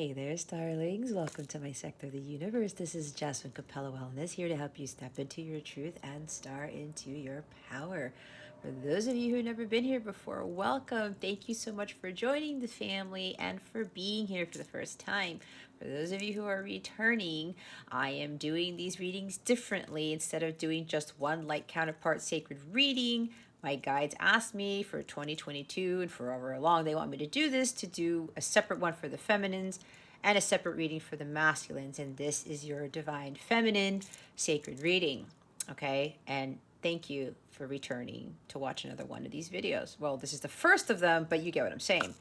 Hey there, starlings. Welcome to my sector of the universe. This is Jasmine Capella Wellness, here to help you step into your truth and star into your power. For those of you who have never been here before, welcome. Thank you so much for joining the family and for being here for the first time. For those of you who are returning, I am doing these readings differently. Instead of doing just one light counterpart sacred reading, my guides asked me for 2022 and for however long they want me to do this, to do a separate one for the feminines and a separate reading for the masculines. And this is your divine feminine sacred reading. Okay. And thank you for returning to watch another one of these videos. Well, this is the first of them, but you get what I'm saying.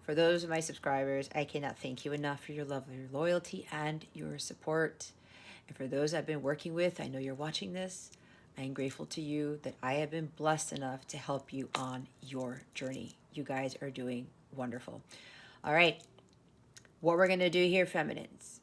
For those of my subscribers, I cannot thank you enough for your love, your loyalty, and your support. And for those I've been working with, I know you're watching this. I am grateful to you that I have been blessed enough to help you on your journey. You guys are doing wonderful. All right. What we're going to do here, feminines,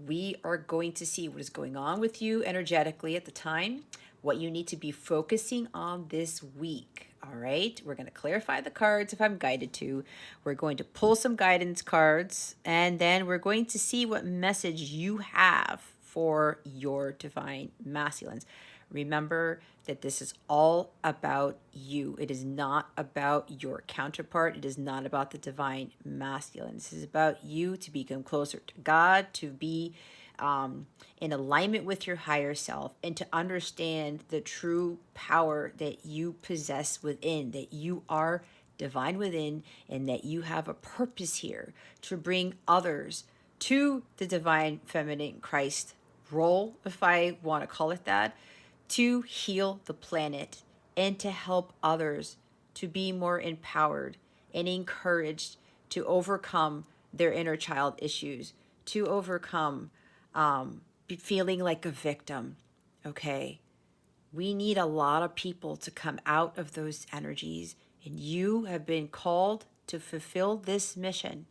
we are going to see what is going on with you energetically at the time, what you need to be focusing on this week. All right. We're going to clarify the cards if I'm guided to. We're going to pull some guidance cards, and then we're going to see what message you have for your divine masculines. Remember that this is all about you. It is not about your counterpart. It is not about the divine masculine. This is about you to become closer to God, to be in alignment with your higher self, and to understand the true power that you possess within, that you are divine within, and that you have a purpose here to bring others to the divine feminine Christ role, if I want to call it that, to heal the planet and to help others to be more empowered and encouraged to overcome their inner child issues, to overcome feeling like a victim. Okay. We need a lot of people to come out of those energies, and you have been called to fulfill this mission.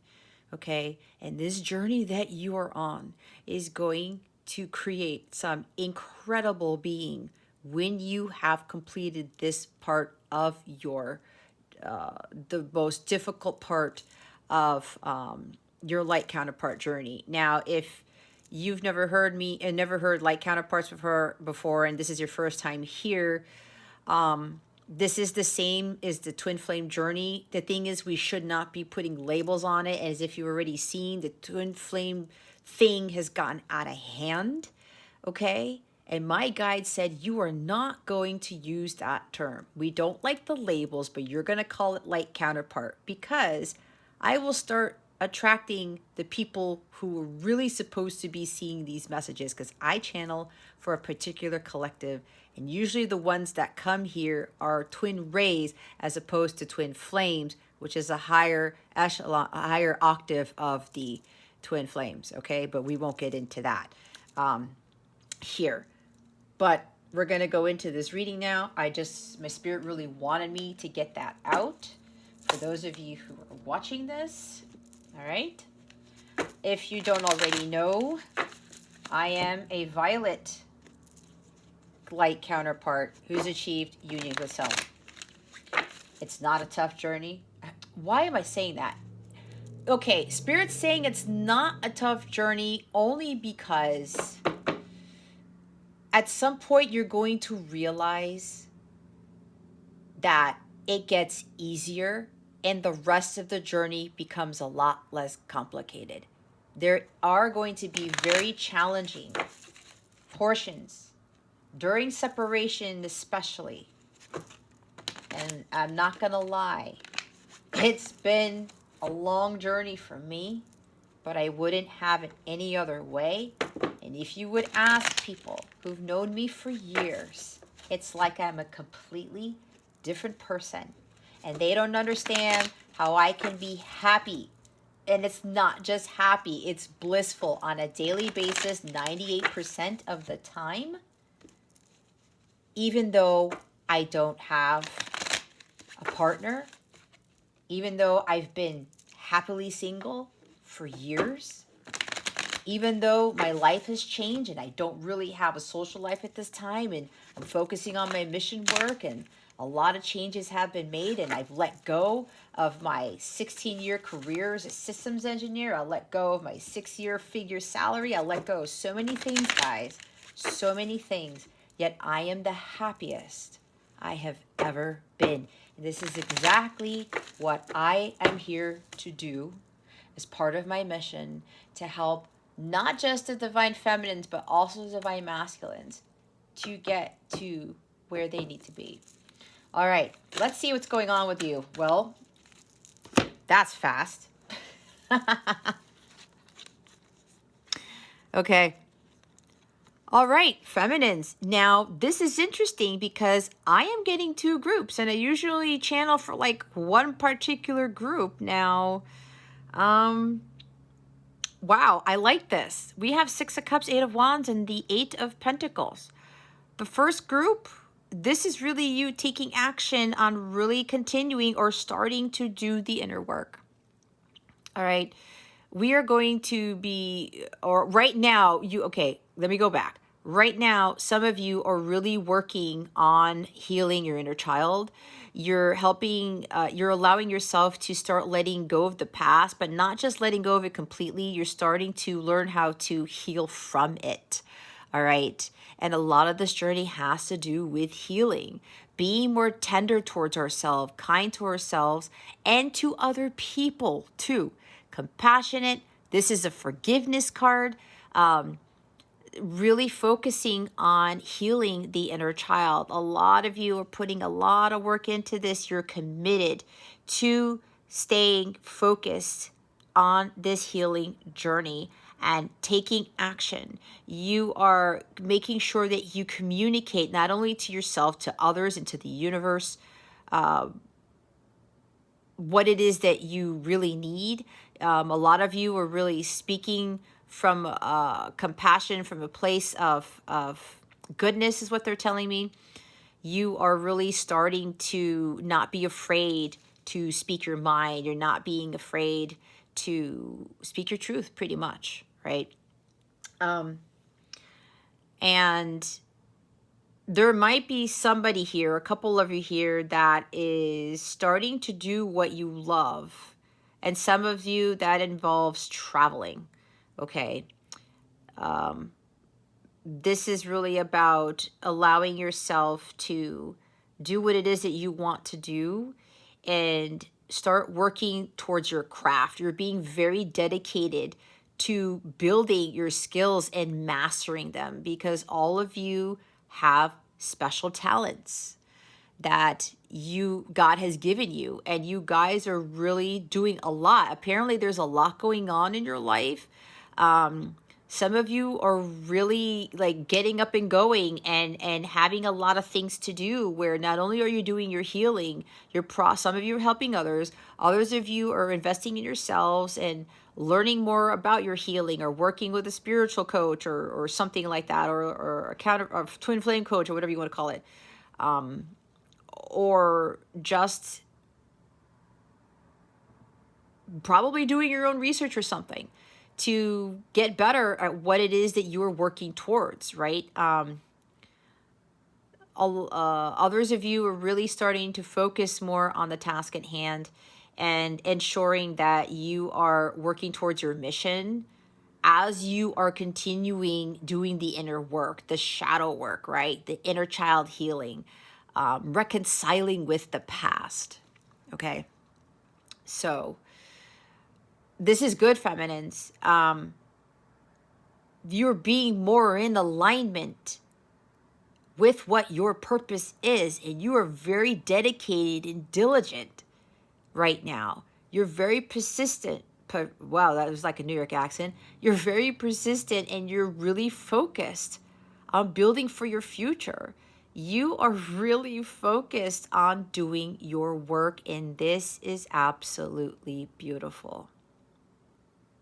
Okay. And this journey that you are on is going to create some incredible being when you have completed this part of your the most difficult part of your light counterpart journey. Now, if you've never heard me and never heard light counterparts before, and this is your first time here, this is the same as the twin flame journey. The thing is, we should not be putting labels on it, as if you've already seen the twin flame thing has gotten out of hand. Okay. And my guide said, you are not going to use that term. We don't like the labels, but you're going to call it light counterpart, because I will start attracting the people who are really supposed to be seeing these messages, because I channel for a particular collective. And usually the ones that come here are twin rays as opposed to twin flames, which is a higher echelon, a higher octave of the twin flames. Okay. But we won't get into that here. But we're going to go into this reading now. My spirit really wanted me to get that out for those of you who are watching this. All right. If you don't already know, I am a violet light counterpart who's achieved union with self. It's not a tough journey. Why am I saying that? Okay, Spirit's saying it's not a tough journey only because at some point you're going to realize that it gets easier and the rest of the journey becomes a lot less complicated. There are going to be very challenging portions during separation, especially. And I'm not going to lie, it's been a long journey for me, but I wouldn't have it any other way. And if you would ask people who've known me for years, it's like I'm a completely different person. And they don't understand how I can be happy. And it's not just happy, it's blissful on a daily basis, 98% of the time. Even though I don't have a partner, even though I've been happily single for years, even though my life has changed and I don't really have a social life at this time, and I'm focusing on my mission work, and A lot of changes have been made, and I've let go of my 16-year career as a systems engineer. I let go of my 6-year figure salary. I let go of so many things, guys, so many things. Yet I am the happiest I have ever been. And this is exactly what I am here to do as part of my mission, to help not just the divine feminines, but also the divine masculines to get to where they need to be. All right, let's see what's going on with you. Well, that's fast. Okay. All right, feminines. Now, this is interesting because I am getting two groups, and I usually channel for like one particular group. Now, wow, I like this. We have 6 of Cups, 8 of Wands, and the 8 of Pentacles. The first group, this is really you taking action on really continuing or starting to do the inner work. All right. We are going to be, or right now, okay, let me go back. Right now, some of you are really working on healing your inner child. You're helping, you're allowing yourself to start letting go of the past, but not just letting go of it completely. You're starting to learn how to heal from it. All right. And a lot of this journey has to do with healing, being more tender towards ourselves, kind to ourselves, and to other people too. Compassionate. This is a forgiveness card. Really focusing on healing the inner child. A lot of you are putting a lot of work into this. You're committed to staying focused on this healing journey and taking action. You are making sure that you communicate not only to yourself, to others, and to the universe, what it is that you really need. A lot of you are really speaking from compassion, from a place of goodness is what they're telling me. You are really starting to not be afraid to speak your mind. You're not being afraid to speak your truth, pretty much, right? And there might be somebody here, a couple of you here, that is starting to do what you love. And some of you, that involves traveling, okay? This is really about allowing yourself to do what it is that you want to do and start working towards your craft. You're being very dedicated to building your skills and mastering them, because all of you have special talents that God has given you, and you guys are really doing a lot. Apparently there's a lot going on in your life. Some of you are really like getting up and going and having a lot of things to do, where not only are you doing your healing, some of you are helping others of you are investing in yourselves and learning more about your healing, or working with a spiritual coach or something like that, or a twin flame coach, or whatever you want to call it. Or just probably doing your own research or something to get better at what it is that you're working towards, right? Others of you are really starting to focus more on the task at hand and ensuring that you are working towards your mission as you are continuing doing the inner work, the shadow work, right? The inner child healing, reconciling with the past, okay? So this is good, feminines. You're being more in alignment with what your purpose is, and you are very dedicated and diligent right now. You're very persistent. Wow, that was like a New York accent. You're very persistent, and you're really focused on building for your future. You are really focused on doing your work, and this is absolutely beautiful.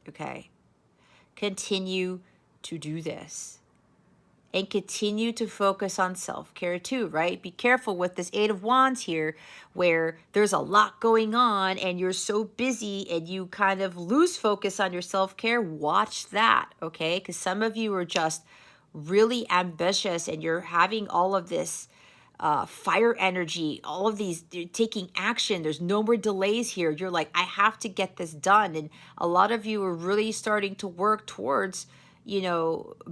Okay, continue to do this and continue to focus on self-care too, right? Be careful with this 8 of Wands here, where there's a lot going on and you're so busy and you kind of lose focus on your self-care. Watch that, okay? Because some of you are just really ambitious and you're having all of this fire energy, all of these, you're taking action. There's no more delays here. You're like, I have to get this done. And a lot of you are really starting to work towards,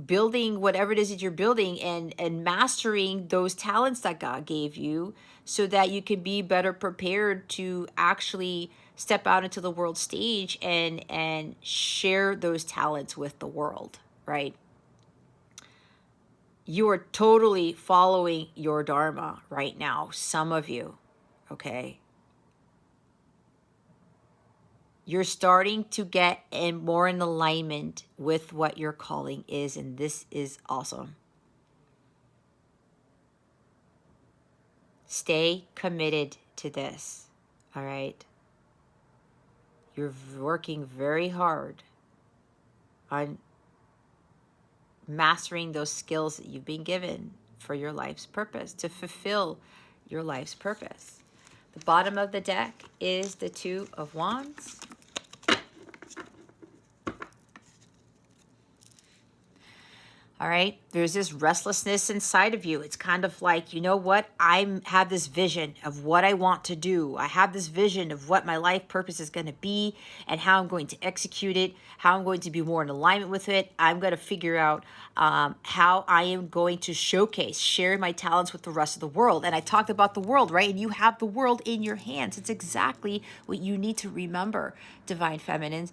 building whatever it is that you're building, and mastering those talents that God gave you, so that you can be better prepared to actually step out into the world stage and share those talents with the world, right? You are totally following your dharma right now, some of you, okay? You're starting to get more in alignment with what your calling is, and this is awesome. Stay committed to this, all right? You're working very hard on mastering those skills that you've been given for your life's purpose, to fulfill your life's purpose. The bottom of the deck is the Two of Wands. All right, there's this restlessness inside of you. It's kind of like, you know what? I have this vision of what I want to do. I have this vision of what my life purpose is going to be and how I'm going to execute it, how I'm going to be more in alignment with it. I'm going to figure out how I am going to share my talents with the rest of the world. And I talked about the world, right? And you have the world in your hands. It's exactly what you need to remember, Divine Feminines.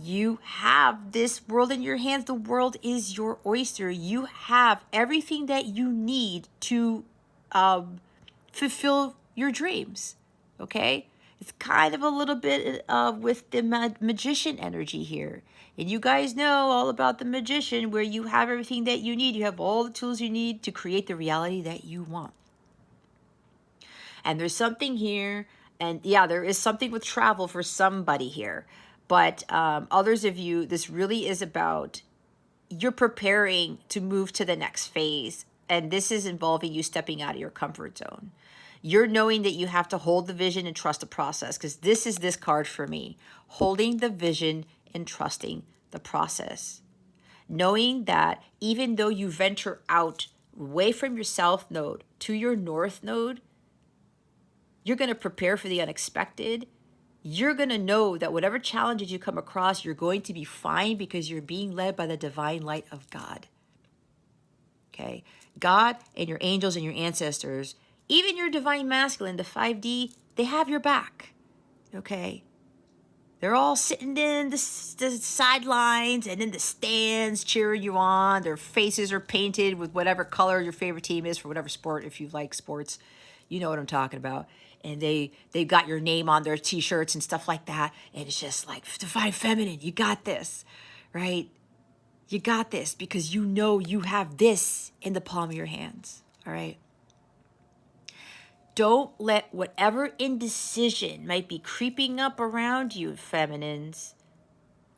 You have this world in your hands. The world is your oyster. You have everything that you need to fulfill your dreams, okay? It's kind of a little bit with the magician energy here. And you guys know all about the magician, where you have everything that you need. You have all the tools you need to create the reality that you want. And there's something here, and yeah, there is something with travel for somebody here. But others of you, this really is about, you're preparing to move to the next phase. And this is involving you stepping out of your comfort zone. You're knowing that you have to hold the vision and trust the process, because this is this card for me. Holding the vision and trusting the process. Knowing that even though you venture out away from your south node to your north node, you're going to prepare for the unexpected. You're going to know that whatever challenges you come across, you're going to be fine, because you're being led by the divine light of God. Okay? God and your angels and your ancestors, even your divine masculine, the 5D, they have your back. Okay? They're all sitting in the sidelines and in the stands cheering you on. Their faces are painted with whatever color your favorite team is for whatever sport, if you like sports. You know what I'm talking about. And they've got your name on their t-shirts and stuff like that. And it's just like, Divine Feminine, you got this, right? You got this, because you know you have this in the palm of your hands, all right? Don't let whatever indecision might be creeping up around you, feminines,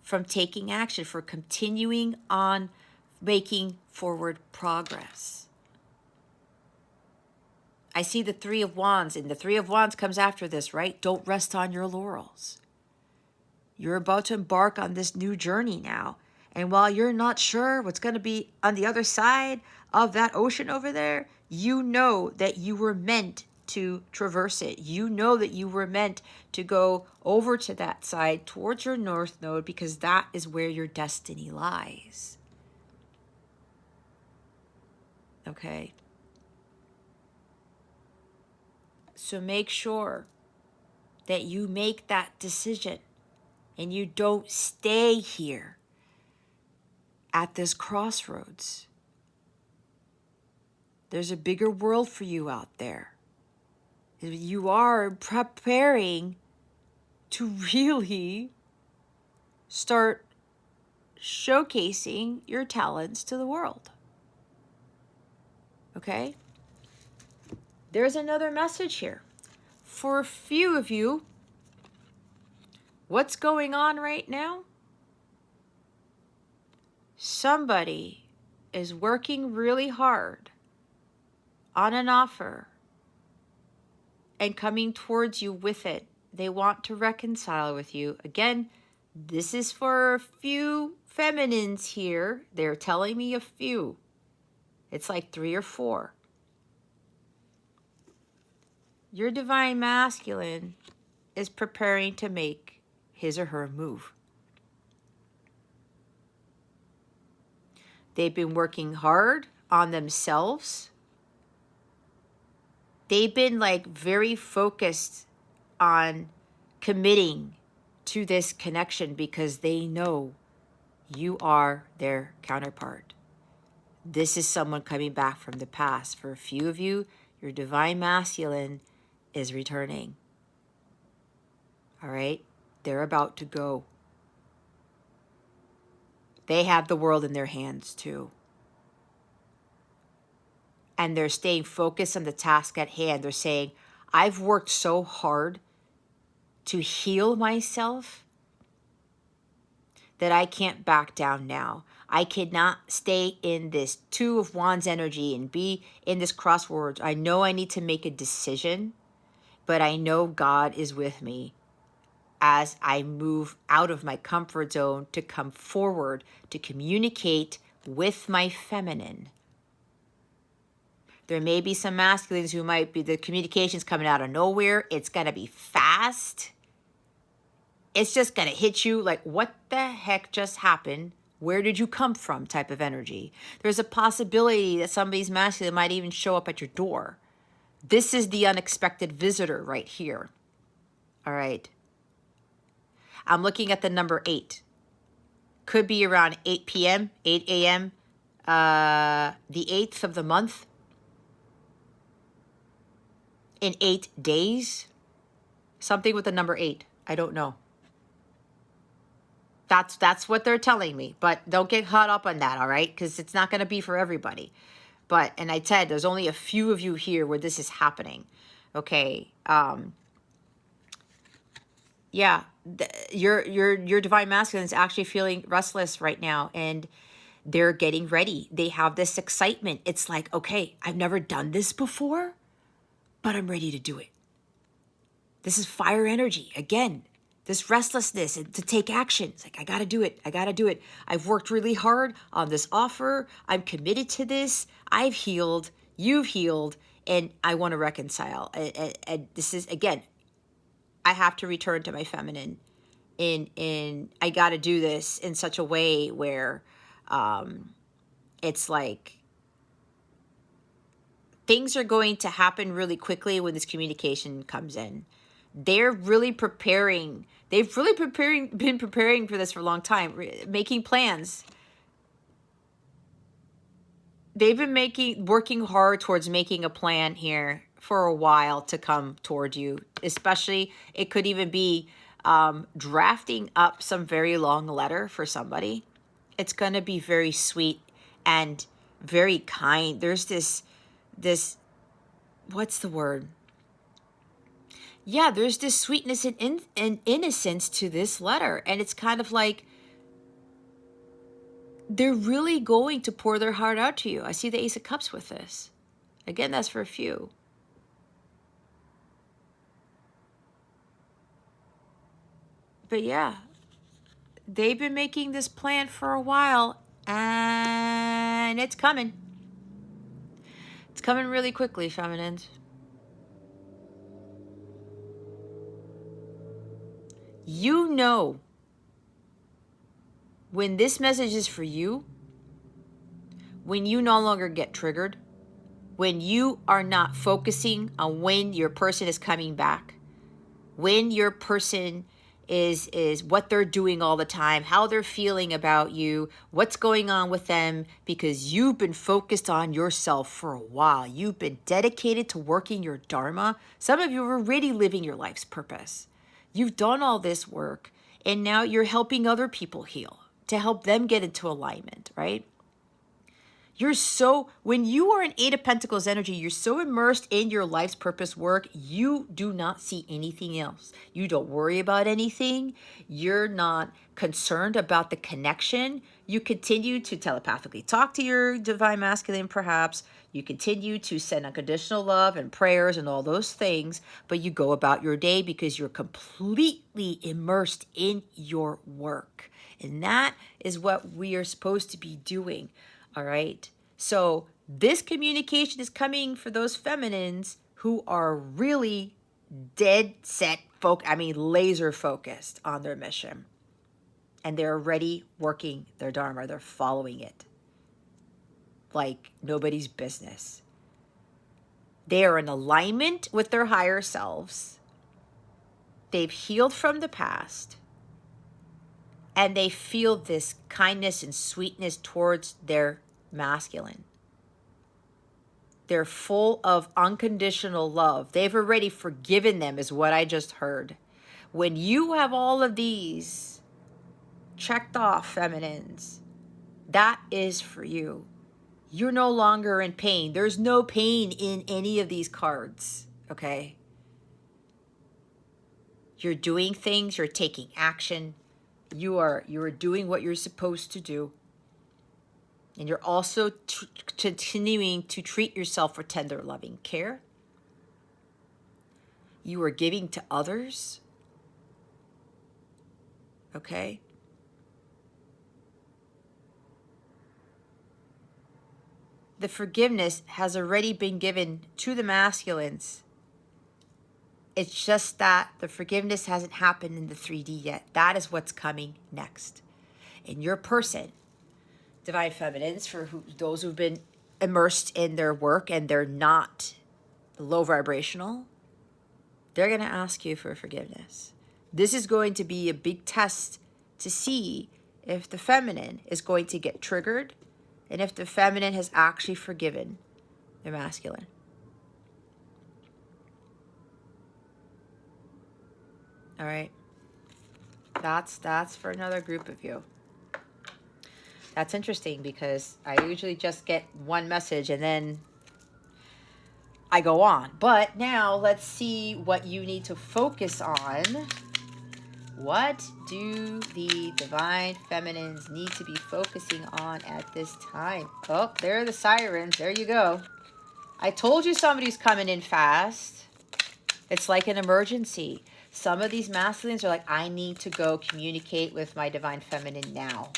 from taking action, for continuing on making forward progress. I see the Three of Wands, and the Three of Wands comes after this, right? Don't rest on your laurels. You're about to embark on this new journey now. And while you're not sure what's going to be on the other side of that ocean over there, you know that you were meant to traverse it. You know that you were meant to go over to that side towards your north node, because that is where your destiny lies. Okay? So make sure that you make that decision and you don't stay here at this crossroads. There's a bigger world for you out there. You are preparing to really start showcasing your talents to the world. Okay? There's another message here. For a few of you, what's going on right now? Somebody is working really hard on an offer and coming towards you with it. They want to reconcile with you. Again, this is for a few feminines here. They're telling me a few. It's like 3 or 4. your divine masculine is preparing to make his or her move. They've been working hard on themselves. They've been like very focused on committing to this connection because they know you are their counterpart. This is someone coming back from the past. For a few of you, your divine masculine is returning. All right? They're about to go. They have the world in their hands too. And they're staying focused on the task at hand. They're saying, I've worked so hard to heal myself that I can't back down now. I cannot stay in this Two of Wands energy and be in this crossroads. I know I need to make a decision, but I know God is with me as I move out of my comfort zone to come forward to communicate with my feminine. There may be some masculines who might be, the communication's coming out of nowhere. It's going to be fast. It's just going to hit you like, what the heck just happened? Where did you come from type of energy. There's a possibility that somebody's masculine might even show up at your door. This is the unexpected visitor right here. All right. I'm looking at the number 8. Could be around 8 p.m., 8 a.m., the 8th of the month. In 8 days. Something with the number 8. I don't know. That's what they're telling me. But don't get caught up on that, all right? Because it's not going to be for everybody. But, and I said, there's only a few of you here where this is happening. Okay. Yeah. Your divine masculine is actually feeling restless right now. And they're getting ready. They have this excitement. It's like, okay, I've never done this before, but I'm ready to do it. This is fire energy. Again, this restlessness and to take action. It's like, I got to do it. I got to do it. I've worked really hard on this offer. I'm committed to this. I've healed. You've healed. And I want to reconcile. And this is, again, I have to return to my feminine. In I got to do this in such a way where it's like things are going to happen really quickly when this communication comes in. They're really preparing. They've really been preparing for this for a long time, making plans. They've been working hard towards making a plan here for a while to come toward you. Especially, it could even be drafting up some very long letter for somebody. It's going to be very sweet and very kind. There's this, what's the word? Yeah, there's this sweetness and innocence to this letter. And it's kind of like they're really going to pour their heart out to you. I see the Ace of Cups with this. Again, that's for a few. But yeah, they've been making this plan for a while and it's coming. It's coming really quickly, feminines. You know when this message is for you, when you no longer get triggered, when you are not focusing on when your person is coming back, when your person is what they're doing all the time, how they're feeling about you, what's going on with them, because you've been focused on yourself for a while. You've been dedicated to working your dharma. Some of you are already living your life's purpose. You've done all this work, and now you're helping other people heal, to help them get into alignment, right? When you are in 8 of Pentacles energy, you're so immersed in your life's purpose work, you do not see anything else. You don't worry about anything. You're not concerned about the connection. You continue to telepathically talk to your divine masculine, perhaps. You continue to send unconditional love and prayers and all those things, but you go about your day because you're completely immersed in your work. And that is what we are supposed to be doing. All right. So this communication is coming for those feminines who are really dead set, laser focused on their mission. And they're already working their Dharma. They're following it like nobody's business. They are in alignment with their higher selves. They've healed from the past. And they feel this kindness and sweetness towards their masculine. They're full of unconditional love. They've already forgiven them, is what I just heard. When you have all of these checked off, feminines, that is for you. You're no longer in pain. There's no pain in any of these cards, okay? You're doing things, you're taking action. You are doing what you're supposed to do. And you're also continuing to treat yourself with tender, loving care. You are giving to others. Okay? The forgiveness has already been given to the masculines. It's just that the forgiveness hasn't happened in the 3D yet. That is what's coming next. In your person, Divine Feminines, for those who've been immersed in their work and they're not low vibrational, they're going to ask you for forgiveness. This is going to be a big test to see if the feminine is going to get triggered and if the feminine has actually forgiven the masculine. All right. That's for another group of you. That's interesting because I usually just get one message and then I go on. But now let's see what you need to focus on. What do the Divine Feminines need to be focusing on at this time? Oh, there are the sirens. There you go. I told you somebody's coming in fast. It's like an emergency. Some of these masculines are like, I need to go communicate with my Divine Feminine now.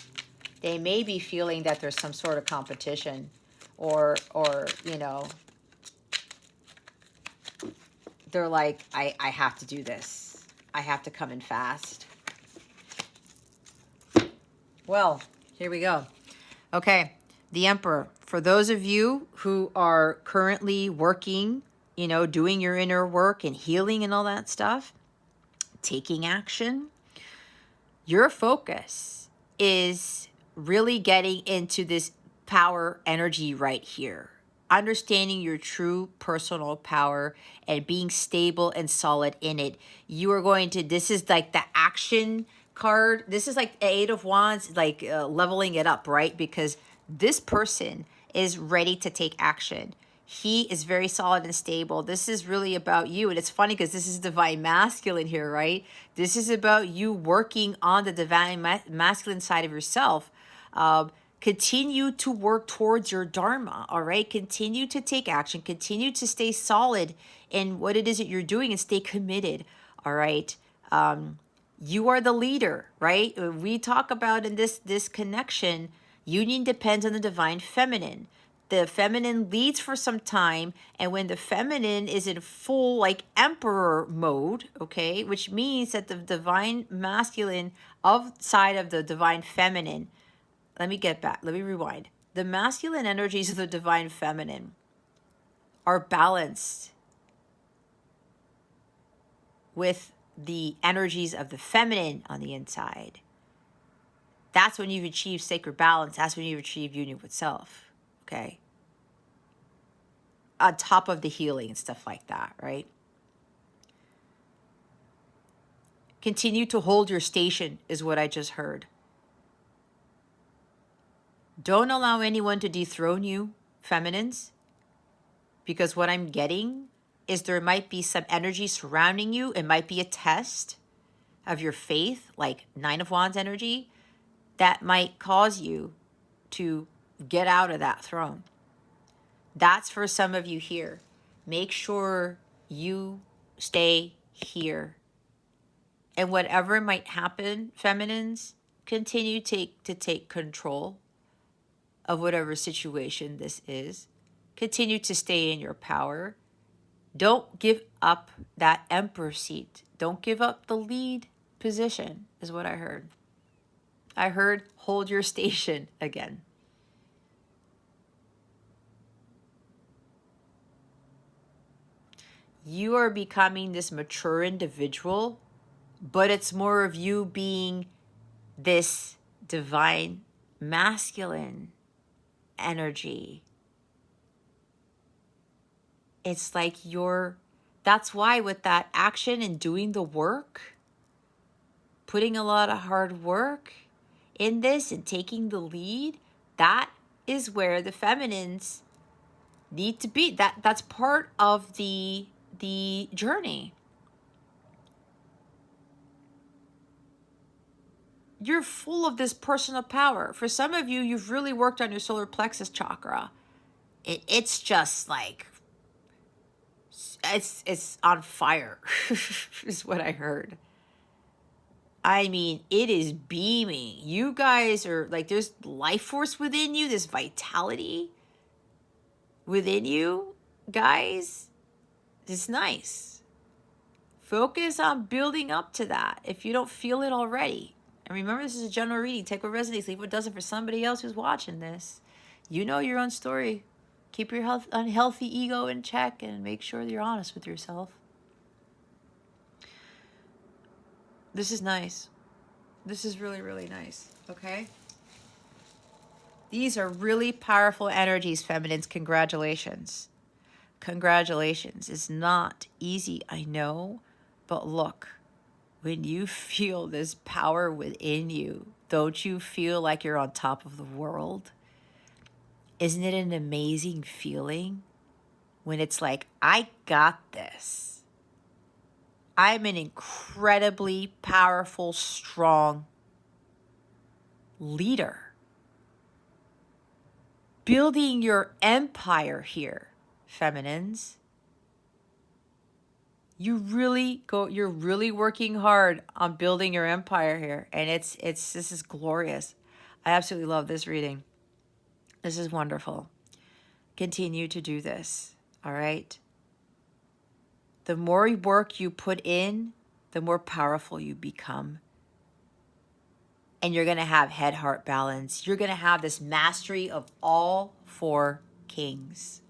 They may be feeling that there's some sort of competition or you know, they're like, I have to do this. I have to come in fast. Well, here we go. Okay, the Emperor. For those of you who are currently working, you know, doing your inner work and healing and all that stuff, taking action, your focus is really getting into this power energy right here. Understanding your true personal power and being stable and solid in it. You are going to, this is like the action card. This is like Eight of Wands, like leveling it up, right? Because this person is ready to take action. He is very solid and stable. This is really about you. And it's funny because this is Divine Masculine here, right? This is about you working on the Divine Masculine side of yourself. Continue to work towards your Dharma, all right? Continue to take action. Continue to stay solid in what it is that you're doing and stay committed, all right? You are the leader, right? We talk about in this connection, union depends on the Divine Feminine. The feminine leads for some time, and when the feminine is in full like emperor mode, okay, which means that the Divine Masculine side of the Divine Feminine, let me get back, let me rewind. The masculine energies of the Divine Feminine are balanced with the energies of the feminine on the inside. That's when you've achieved sacred balance. That's when you've achieved union with self. Okay. On top of the healing and stuff like that, right? Continue to hold your station is what I just heard. Don't allow anyone to dethrone you, feminines, because what I'm getting is there might be some energy surrounding you. It might be a test of your faith, like Nine of Wands energy, that might cause you to get out of that throne. That's for some of you here. Make sure you stay here. And whatever might happen, feminines, continue to take control of whatever situation this is. Continue to stay in your power. Don't give up that emperor seat. Don't give up the lead position, is what I heard. I heard hold your station again. You are becoming this mature individual, but it's more of you being this divine masculine energy. It's like that's why with that action and doing the work, putting a lot of hard work in this and taking the lead, that is where the feminines need to be. That's part of the journey. You're full of this personal power. For some of you, you've really worked on your solar plexus chakra. It's just like it's on fire is what I heard. I mean, it is beaming. You guys are like, there's life force within you, this vitality within you, guys. It's nice. Focus on building up to that if you don't feel it already. And remember, this is a general reading. Take what resonates, leave what doesn't for somebody else who's watching this. You know your own story. Keep your unhealthy ego in check and make sure that you're honest with yourself. This is nice. This is really, really nice. Okay? These are really powerful energies, feminines. Congratulations. Congratulations. It's not easy, I know. But look, when you feel this power within you, don't you feel like you're on top of the world? Isn't it an amazing feeling when it's like, I got this? I'm an incredibly powerful, strong leader. Building your empire here, feminines. You're really working hard on building your empire here. And this is glorious. I absolutely love this reading. This is wonderful. Continue to do this, all right? The more work you put in, the more powerful you become. And you're going to have head-heart balance. You're going to have this mastery of all four kings.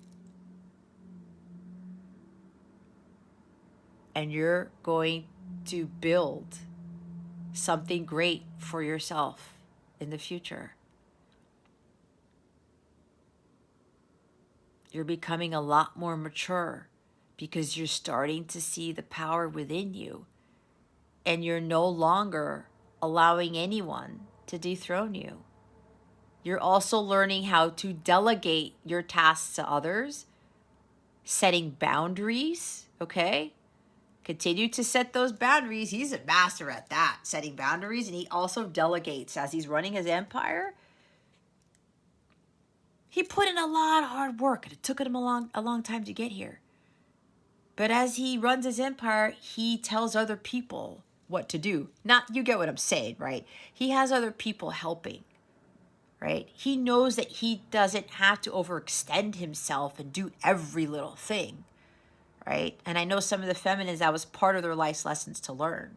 And you're going to build something great for yourself in the future. You're becoming a lot more mature because you're starting to see the power within you. And you're no longer allowing anyone to dethrone you. You're also learning how to delegate your tasks to others, setting boundaries, okay? Continue to set those boundaries. He's a master at that, setting boundaries, and he also delegates as he's running his empire. He put in a lot of hard work, and it took him a long time to get here. But as he runs his empire, he tells other people what to do. Not, you get what I'm saying, right? He has other people helping, right? He knows that he doesn't have to overextend himself and do every little thing, right? And I know some of the feminines, that was part of their life's lessons to learn.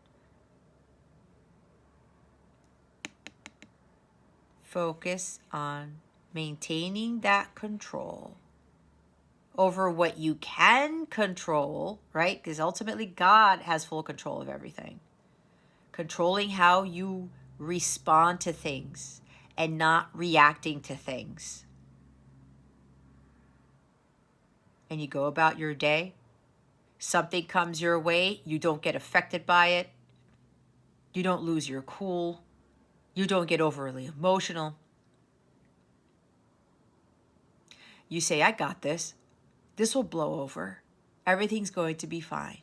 Focus on maintaining that control over what you can control, right? Because ultimately God has full control of everything. Controlling how you respond to things and not reacting to things. And you go about your day. Something comes your way, you don't get affected by it. You don't lose your cool. You don't get overly emotional. You say, I got this. This will blow over. Everything's going to be fine.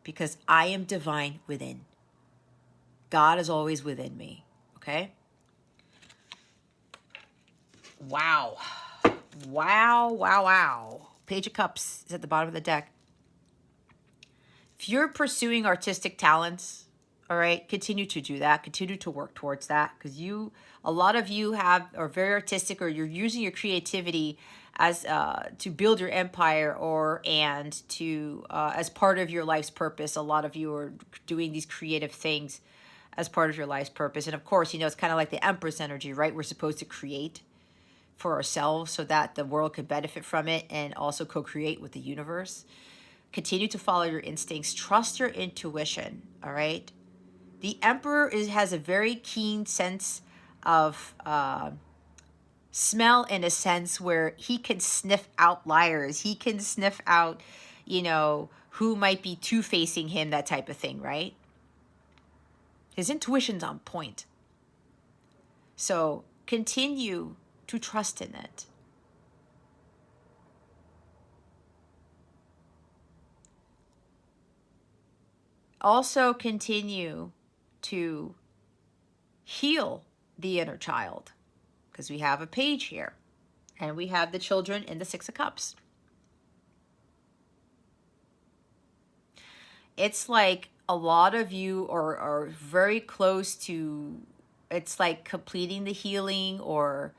Because I am divine within. God is always within me. Okay? Wow. Wow, wow, wow. Page of Cups is at the bottom of the deck. If you're pursuing artistic talents, all right, continue to do that. Continue to work towards that, because a lot of you are very artistic, or you're using your creativity as to build your empire, or and to as part of your life's purpose. A lot of you are doing these creative things as part of your life's purpose. And of course, it's kind of like the Empress energy, right? We're supposed to create for ourselves so that the world could benefit from it, and also co-create with the universe. Continue to follow your instincts. Trust your intuition, all right? The Emperor has a very keen sense of smell, in a sense where he can sniff out liars. He can sniff out, who might be two-facing him, that type of thing, right? His intuition's on point. So continue to trust in it. Also continue to heal the inner child, because we have a page here, and we have the children in the Six of Cups. It's like a lot of you are very close to, it's like completing the healing or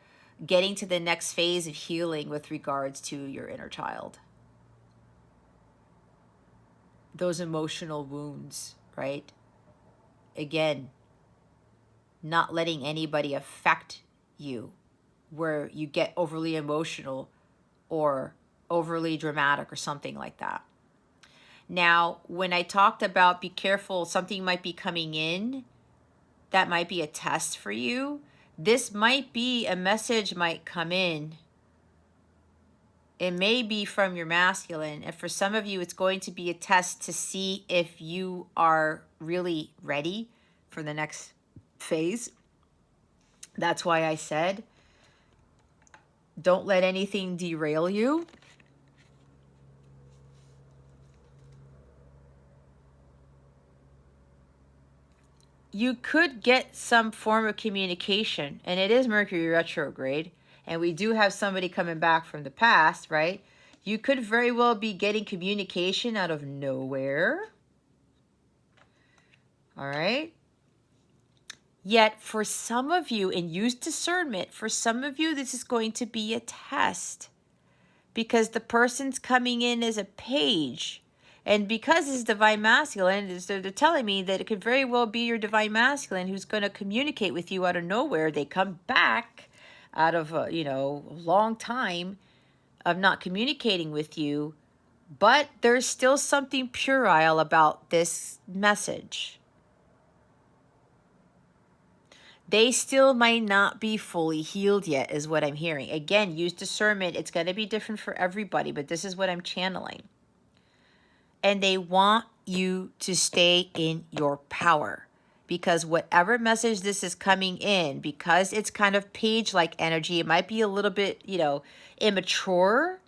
getting to the next phase of healing with regards to your inner child. Those emotional wounds, right? Again, not letting anybody affect you, where you get overly emotional or overly dramatic or something like that. Now, when I talked about be careful, something might be coming in that might be a test for you. This might be a message might come in. It may be from your masculine. And for some of you, it's going to be a test to see if you are really ready for the next phase. That's why I said, don't let anything derail you. You could get some form of communication, and it is Mercury retrograde, and we do have somebody coming back from the past, right? You could very well be getting communication out of nowhere. All right? Yet for some of you, and use discernment, for some of you, this is going to be a test, because the person's coming in as a page. And because it's divine masculine, they're telling me that it could very well be your divine masculine who's going to communicate with you out of nowhere. They come back out of a long time of not communicating with you, but there's still something puerile about this message. They still might not be fully healed yet, is what I'm hearing. Again, use discernment. It's going to be different for everybody, but this is what I'm channeling. And they want you to stay in your power, because whatever message this is coming in, because it's kind of page-like energy, it might be a little bit, immature.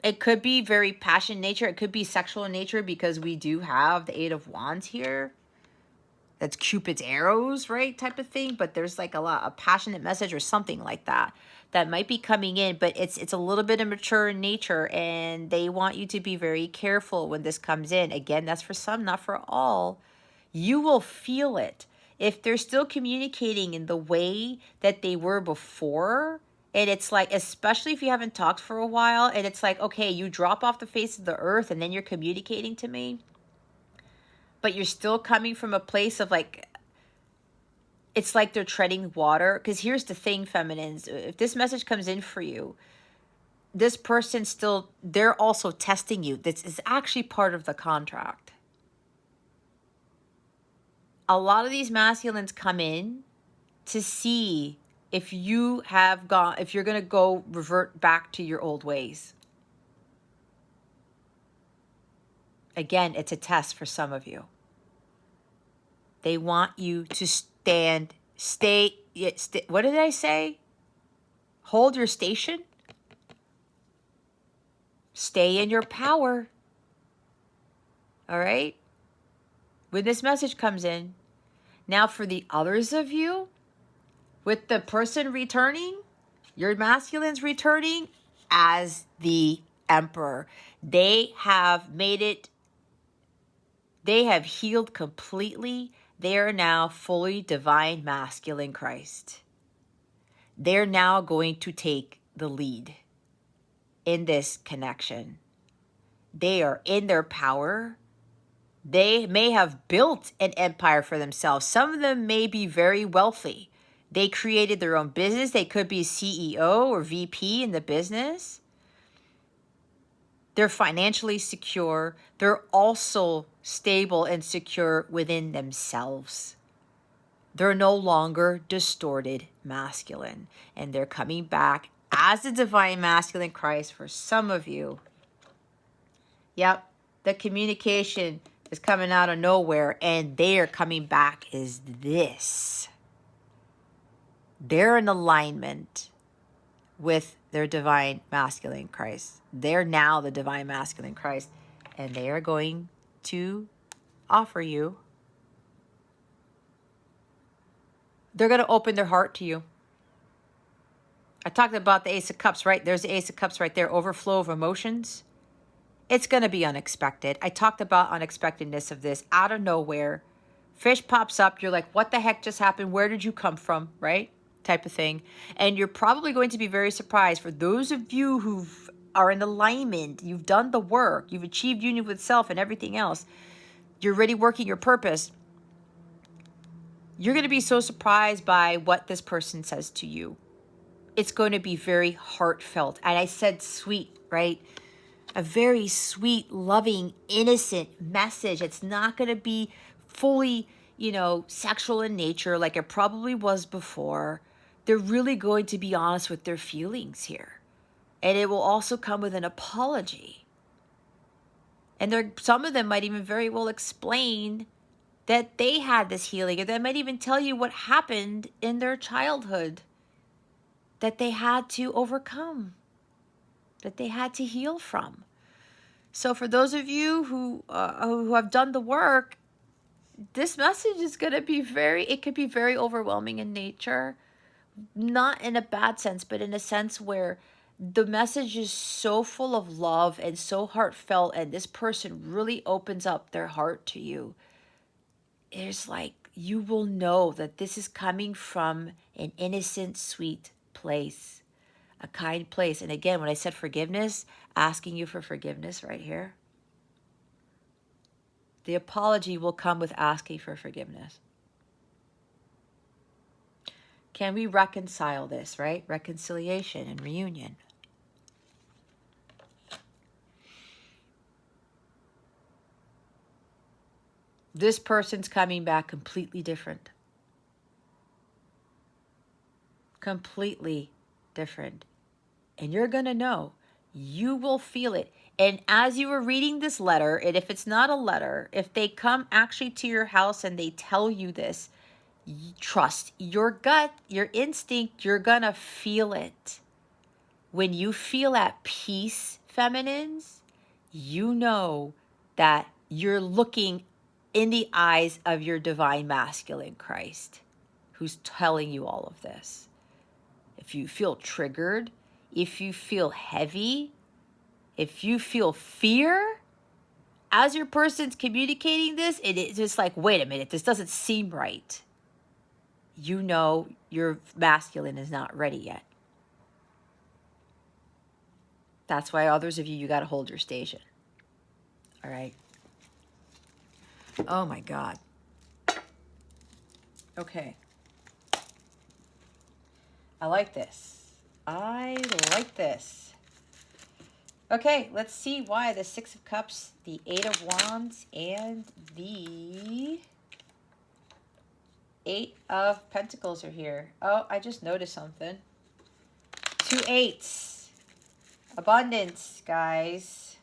It could be very passionate in nature. It could be sexual in nature, because we do have the Eight of Wands here. That's Cupid's arrows, right, type of thing. But there's like a passionate message or something like that might be coming in, but it's a little bit immature in nature, and they want you to be very careful when this comes in. Again, that's for some, not for all. You will feel it. If they're still communicating in the way that they were before, and it's like, especially if you haven't talked for a while, and it's like, okay, you drop off the face of the earth and then you're communicating to me, but you're still coming from a place of like, it's like they're treading water. Because here's the thing, feminines, if this message comes in for you, this person still, they're also testing you. This is actually part of the contract. A lot of these masculines come in to see if you have gone, if you're going to go revert back to your old ways. Again, it's a test for some of you. They want you to stay, what did I say? Hold your station. Stay in your power. All right? When this message comes in, now for the others of you, with the person returning, your masculine's returning as the Emperor. They have made it, they have healed completely. They are now fully divine masculine Christ. they're now going to take the lead in this connection. They are in their power. They may have built an empire for themselves. Some of them may be very wealthy. They created their own business. They could be CEO or VP in the business. They're financially secure. They're also stable and secure within themselves. They're no longer distorted masculine. And they're coming back as the divine masculine Christ for some of you. Yep, the communication is coming out of nowhere, and they are coming back is this. They're in alignment with their divine masculine Christ. They're now the divine masculine Christ, and they are going to offer you. They're going to open their heart to you. I talked about the Ace of Cups, right? There's the Ace of Cups right there, overflow of emotions. It's going to be unexpected. I talked about unexpectedness of this out of nowhere. Fish pops up. You're like, what the heck just happened? Where did you come from? Right? Type of thing. And you're probably going to be very surprised. For those of you who are in alignment, you've done the work, you've achieved union with self and everything else, you're already working your purpose. You're going to be so surprised by what this person says to you. It's going to be very heartfelt. And I said sweet, right? A very sweet, loving, innocent message. It's not going to be fully, sexual in nature like it probably was before. They're really going to be honest with their feelings here. And it will also come with an apology. And some of them might even very well explain that they had this healing, or they might even tell you what happened in their childhood that they had to overcome, that they had to heal from. So for those of you who have done the work, this message is going to be it could be very overwhelming in nature, not in a bad sense, but in a sense where the message is so full of love and so heartfelt, and this person really opens up their heart to you. It's like you will know that this is coming from an innocent, sweet place, a kind place. And again, when I said forgiveness, asking you for forgiveness right here, the apology will come with asking for forgiveness. Can we reconcile this, right? Reconciliation and reunion. This person's coming back completely different. Completely different. And you're going to know. You will feel it. And as you were reading this letter, and if it's not a letter, if they come actually to your house and they tell you this, trust your gut, your instinct, you're going to feel it. When you feel at peace, feminines, you know that you're looking in the eyes of your divine masculine Christ, who's telling you all of this. If you feel triggered, if you feel heavy, if you feel fear, as your person's communicating this, it is just like, wait a minute, this doesn't seem right. You know your masculine is not ready yet. That's why others of you got to hold your station. All right. Oh my God. Okay. I like this. I like this. Okay, let's see why the Six of Cups, the Eight of Wands, and the Eight of Pentacles are here. Oh, I just noticed something. 2 8s. Abundance, guys.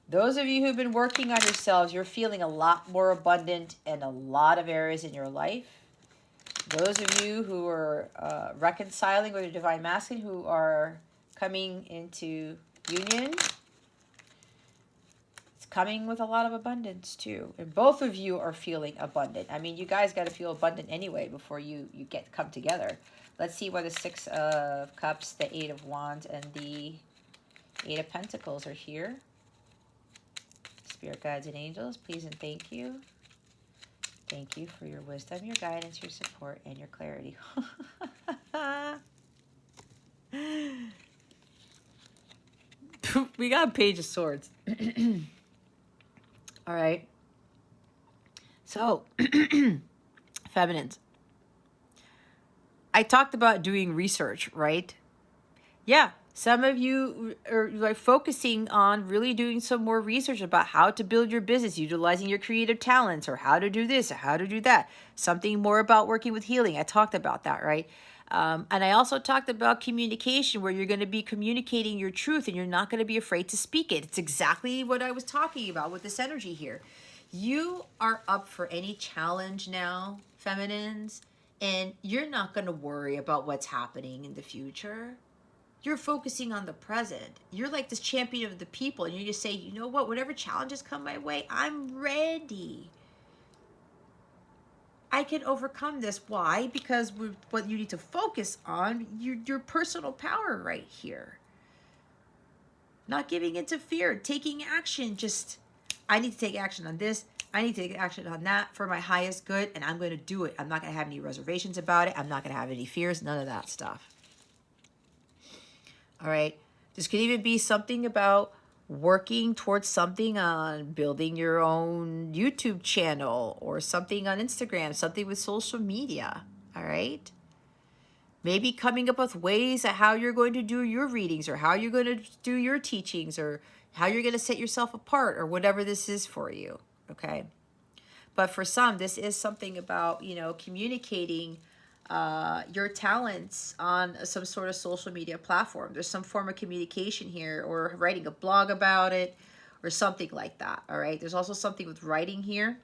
Those of you who've been working on yourselves, you're feeling a lot more abundant in a lot of areas in your life. Those of you who are reconciling with your divine masculine, who are coming into union, it's coming with a lot of abundance too. And both of you are feeling abundant. I mean, you guys got to feel abundant anyway before you come together. Let's see why the Six of Cups, the Eight of Wands, and the Eight of Pentacles are here. Spirit guides and angels, please and thank you. Thank you for your wisdom, your guidance, your support, and your clarity. We got a Page of Swords. All right. So, feminines. I talked about doing research, right? Yeah. Some of you are like focusing on really doing some more research about how to build your business, utilizing your creative talents, or how to do this, or how to do that. Something more about working with healing. I talked about that, right? And I also talked about communication, where you're going to be communicating your truth and you're not going to be afraid to speak it. It's exactly what I was talking about with this energy here. You are up for any challenge now, feminines, and you're not going to worry about what's happening in the future. You're focusing on the present. You're like this champion of the people, and you just say, you know what, whatever challenges come my way, I'm ready. I can overcome this. Why? Because what you need to focus on, your personal power right here. Not giving into fear, taking action. Just, I need to take action on this. I need to take action on that for my highest good, and I'm going to do it. I'm not going to have any reservations about it. I'm not going to have any fears, none of that stuff. All right. This could even be something about working towards something on building your own YouTube channel or something on Instagram, something with social media. All right. Maybe coming up with ways of how you're going to do your readings, or how you're going to do your teachings, or how you're going to set yourself apart, or whatever this is for you. Okay. But for some, this is something about, communicating your talents on some sort of social media platform. There's some form of communication here, or writing a blog about it, or something like that. All right. There's also something with writing here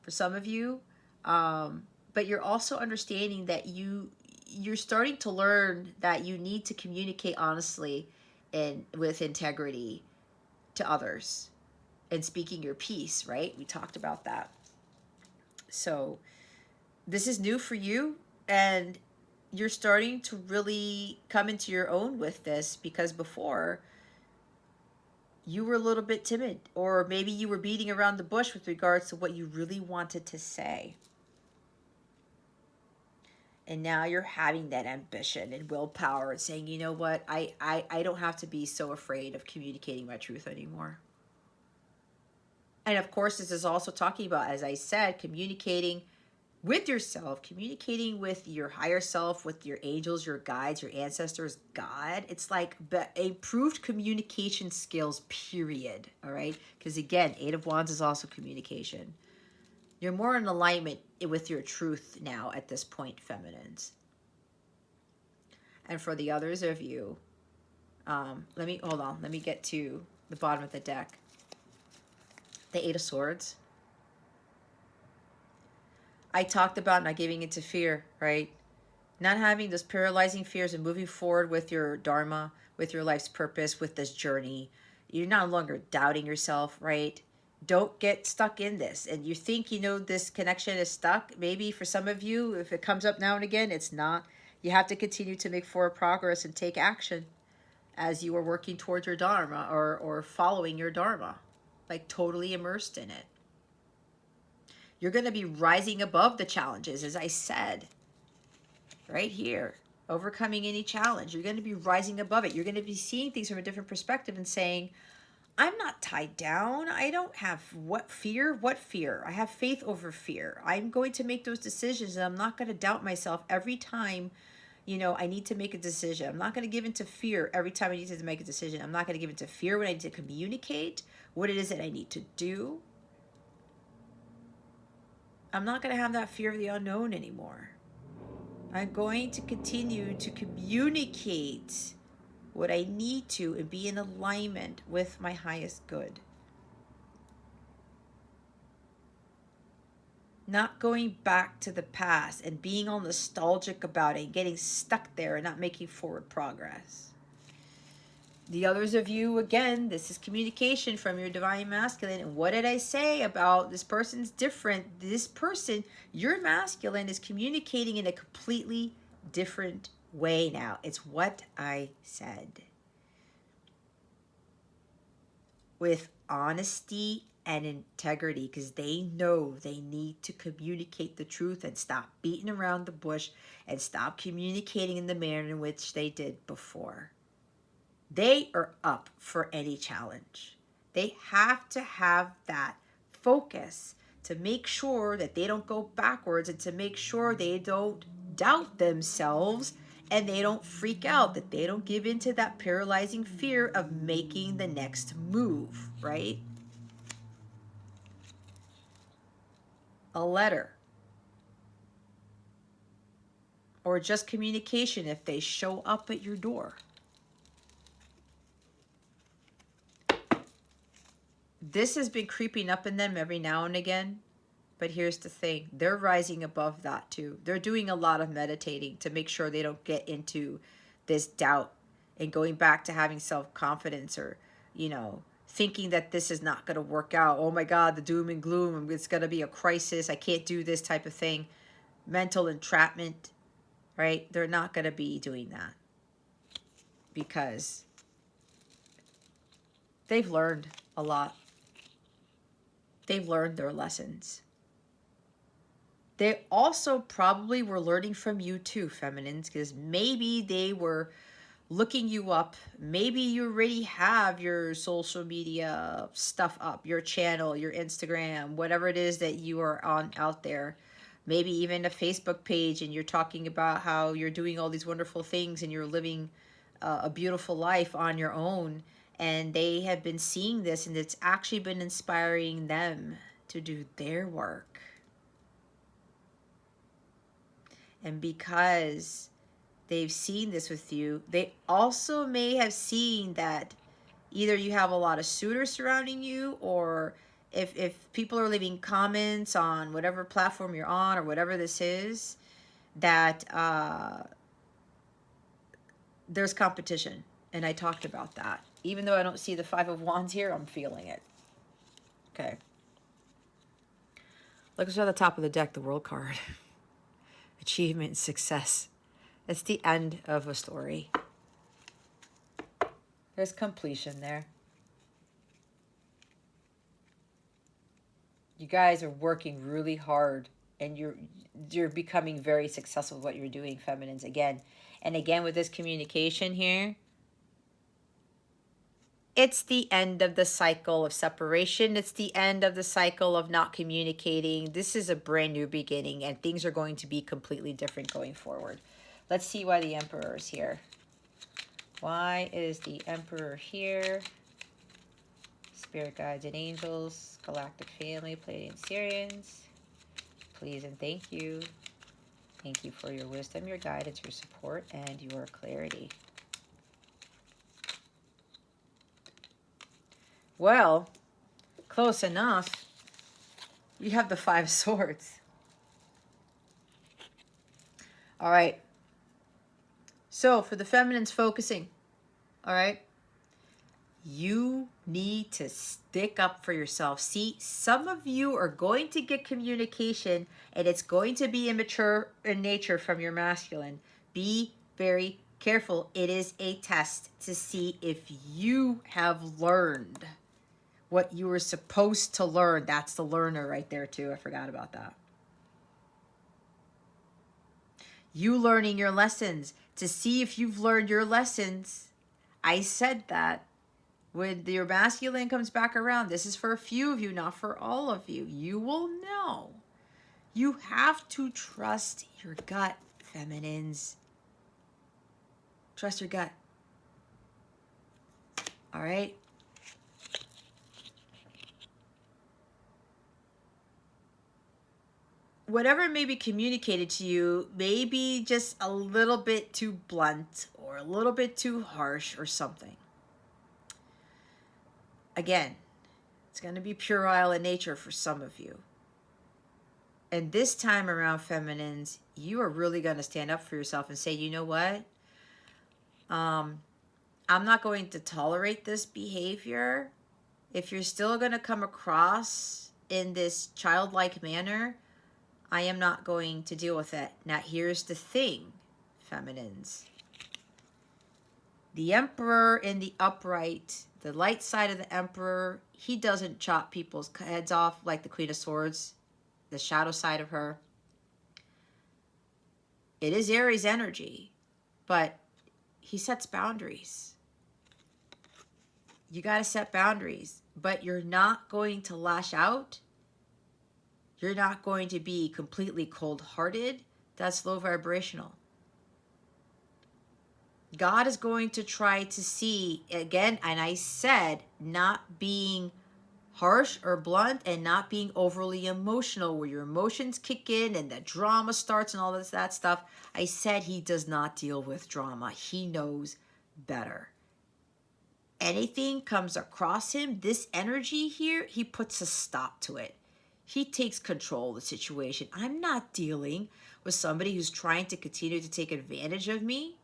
for some of you. But you're also understanding that you're starting to learn that you need to communicate honestly and with integrity to others, and speaking your piece, right? We talked about that. So this is new for you, and you're starting to really come into your own with this, because before you were a little bit timid, or maybe you were beating around the bush with regards to what you really wanted to say. And now you're having that ambition and willpower and saying, you know what, I don't have to be so afraid of communicating my truth anymore. And of course, this is also talking about, as I said, communicating with yourself, communicating with your higher self, with your angels, your guides, your ancestors, God. It's like improved communication skills, period. All right? Because again, Eight of Wands is also communication. You're more in alignment with your truth now at this point, feminines. And for the others of you, let me get to the bottom of the deck. The Eight of Swords. I talked about not giving into fear, right? Not having those paralyzing fears and moving forward with your dharma, with your life's purpose, with this journey. You're no longer doubting yourself, right? Don't get stuck in this. And you think, this connection is stuck. Maybe for some of you, if it comes up now and again, it's not. You have to continue to make forward progress and take action as you are working towards your dharma, or following your dharma, like totally immersed in it. You're going to be rising above the challenges, as I said, right here. Overcoming any challenge. You're going to be rising above it. You're going to be seeing things from a different perspective and saying, I'm not tied down. I don't have what fear? I have faith over fear. I'm going to make those decisions, and I'm not going to doubt myself every time, I need to make a decision. I'm not going to give into fear every time I need to make a decision. I'm not going to give into fear when I need to communicate what it is that I need to do. I'm not going to have that fear of the unknown anymore. I'm going to continue to communicate what I need to and be in alignment with my highest good. Not going back to the past and being all nostalgic about it and getting stuck there and not making forward progress. The others of you, again, this is communication from your divine masculine. And what did I say about this person's different? This person, your masculine, is communicating in a completely different way now. It's what I said. With honesty and integrity, because they know they need to communicate the truth and stop beating around the bush and stop communicating in the manner in which they did before. They are up for any challenge. They have to have that focus to make sure that they don't go backwards and to make sure they don't doubt themselves and they don't freak out, that they don't give into that paralyzing fear of making the next move, right? A letter or just communication if they show up at your door. This has been creeping up in them every now and again. But here's the thing, they're rising above that too. They're doing a lot of meditating to make sure they don't get into this doubt and going back to having self-confidence or, you know, thinking that this is not going to work out. Oh my God, the doom and gloom, it's going to be a crisis. I can't do this type of thing. Mental entrapment, right? They're not going to be doing that because they've learned a lot. They've learned their lessons. They also probably were learning from you too, feminines, because maybe they were looking you up. Maybe you already have your social media stuff up, your channel, your Instagram, whatever it is that you are on out there. Maybe even a Facebook page, and you're talking about how you're doing all these wonderful things and you're living a beautiful life on your own. And they have been seeing this, and it's actually been inspiring them to do their work. And because they've seen this with you, they also may have seen that either you have a lot of suitors surrounding you, or if people are leaving comments on whatever platform you're on or whatever this is, that there's competition. And I talked about that. Even though I don't see the Five of Wands here, I'm feeling it. Okay. Look at the top of the deck, the World card. Achievement and success. It's the end of a story. There's completion there. You guys are working really hard and you're becoming very successful with what you're doing, feminines, again. And again, with this communication here, it's the end of the cycle of separation. It's the end of the cycle of not communicating. This is a brand new beginning, and things are going to be completely different going forward. Let's see why the Emperor is here. Why is the Emperor here? Spirit guides and angels, galactic family, Pleiadian Syrians. Please and thank you. Thank you for your wisdom, your guidance, your support, and your clarity. Well, close enough. We have the Five Swords. All right. So for the feminines focusing, all right, you need to stick up for yourself. See, some of you are going to get communication and it's going to be immature in nature from your masculine. Be very careful. It is a test to see if you have learned what you were supposed to learn. That's the learner right there too. I forgot about that. You learning your lessons to see if you've learned your lessons. I said that when your masculine comes back around, this is for a few of you, not for all of you. You will know. You have to trust your gut, feminines. Trust your gut. All right? Whatever may be communicated to you may be just a little bit too blunt or a little bit too harsh or something. Again, it's going to be puerile in nature for some of you. And this time around, feminines, you are really going to stand up for yourself and say, you know what? I'm not going to tolerate this behavior. If you're still going to come across in this childlike manner, I am not going to deal with it. Now, here's the thing, feminines. The Emperor in the upright, the light side of the Emperor, he doesn't chop people's heads off like the Queen of Swords, the shadow side of her. It is Aries energy, but he sets boundaries. You got to set boundaries, but you're not going to lash out. You're not going to be completely cold-hearted. That's low vibrational. God is going to try to see, again, and I said, not being harsh or blunt and not being overly emotional where your emotions kick in and the drama starts and all this, that stuff. I said he does not deal with drama. He knows better. Anything comes across him, this energy here, he puts a stop to it. He takes control of the situation. I'm not dealing with somebody who's trying to continue to take advantage of me,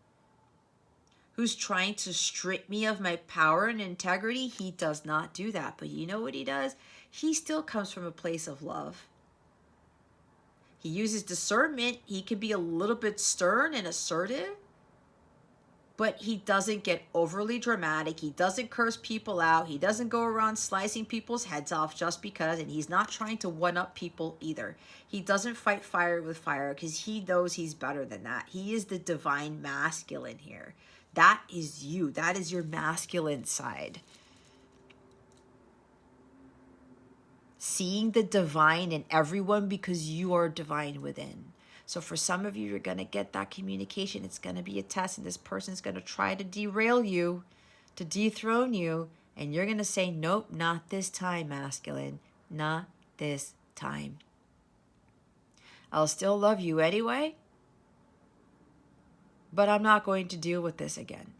who's trying to strip me of my power and integrity. He does not do that. But you know what he does? He still comes from a place of love. He uses discernment. He can be a little bit stern and assertive, but he doesn't get overly dramatic. He doesn't curse people out. He doesn't go around slicing people's heads off just because, and he's not trying to one-up people either. He doesn't fight fire with fire because he knows he's better than that. He is the divine masculine here. That is you. That is your masculine side. Seeing the divine in everyone because you are divine within. So for some of you, you're going to get that communication. It's going to be a test, and this person's going to try to derail you, to dethrone you, and you're going to say, nope, not this time, masculine. Not this time. I'll still love you anyway, but I'm not going to deal with this again.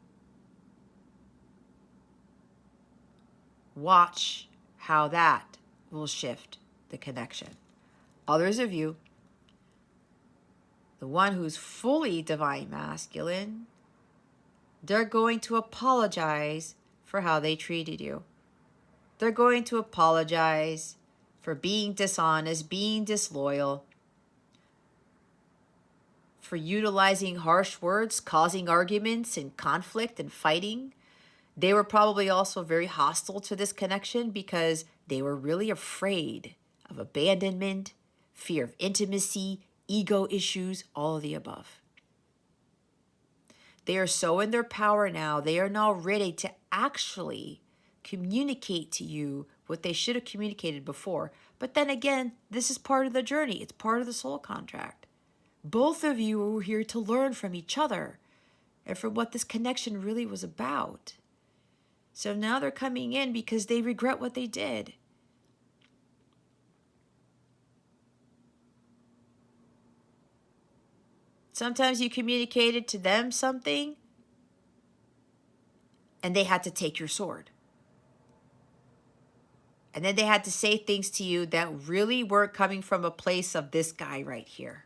Watch how that will shift the connection. Others of you, the one who's fully divine masculine, they're going to apologize for how they treated you. They're going to apologize for being dishonest, being disloyal, for utilizing harsh words, causing arguments and conflict and fighting. They were probably also very hostile to this connection because they were really afraid of abandonment, fear of intimacy, ego issues, all of the above. They are so in their power now, they are now ready to actually communicate to you what they should have communicated before. But then again, this is part of the journey. It's part of the soul contract. Both of you were here to learn from each other and from what this connection really was about. So now they're coming in because they regret what they did. Sometimes you communicated to them something and they had to take your sword. And then they had to say things to you that really weren't coming from a place of this guy right here.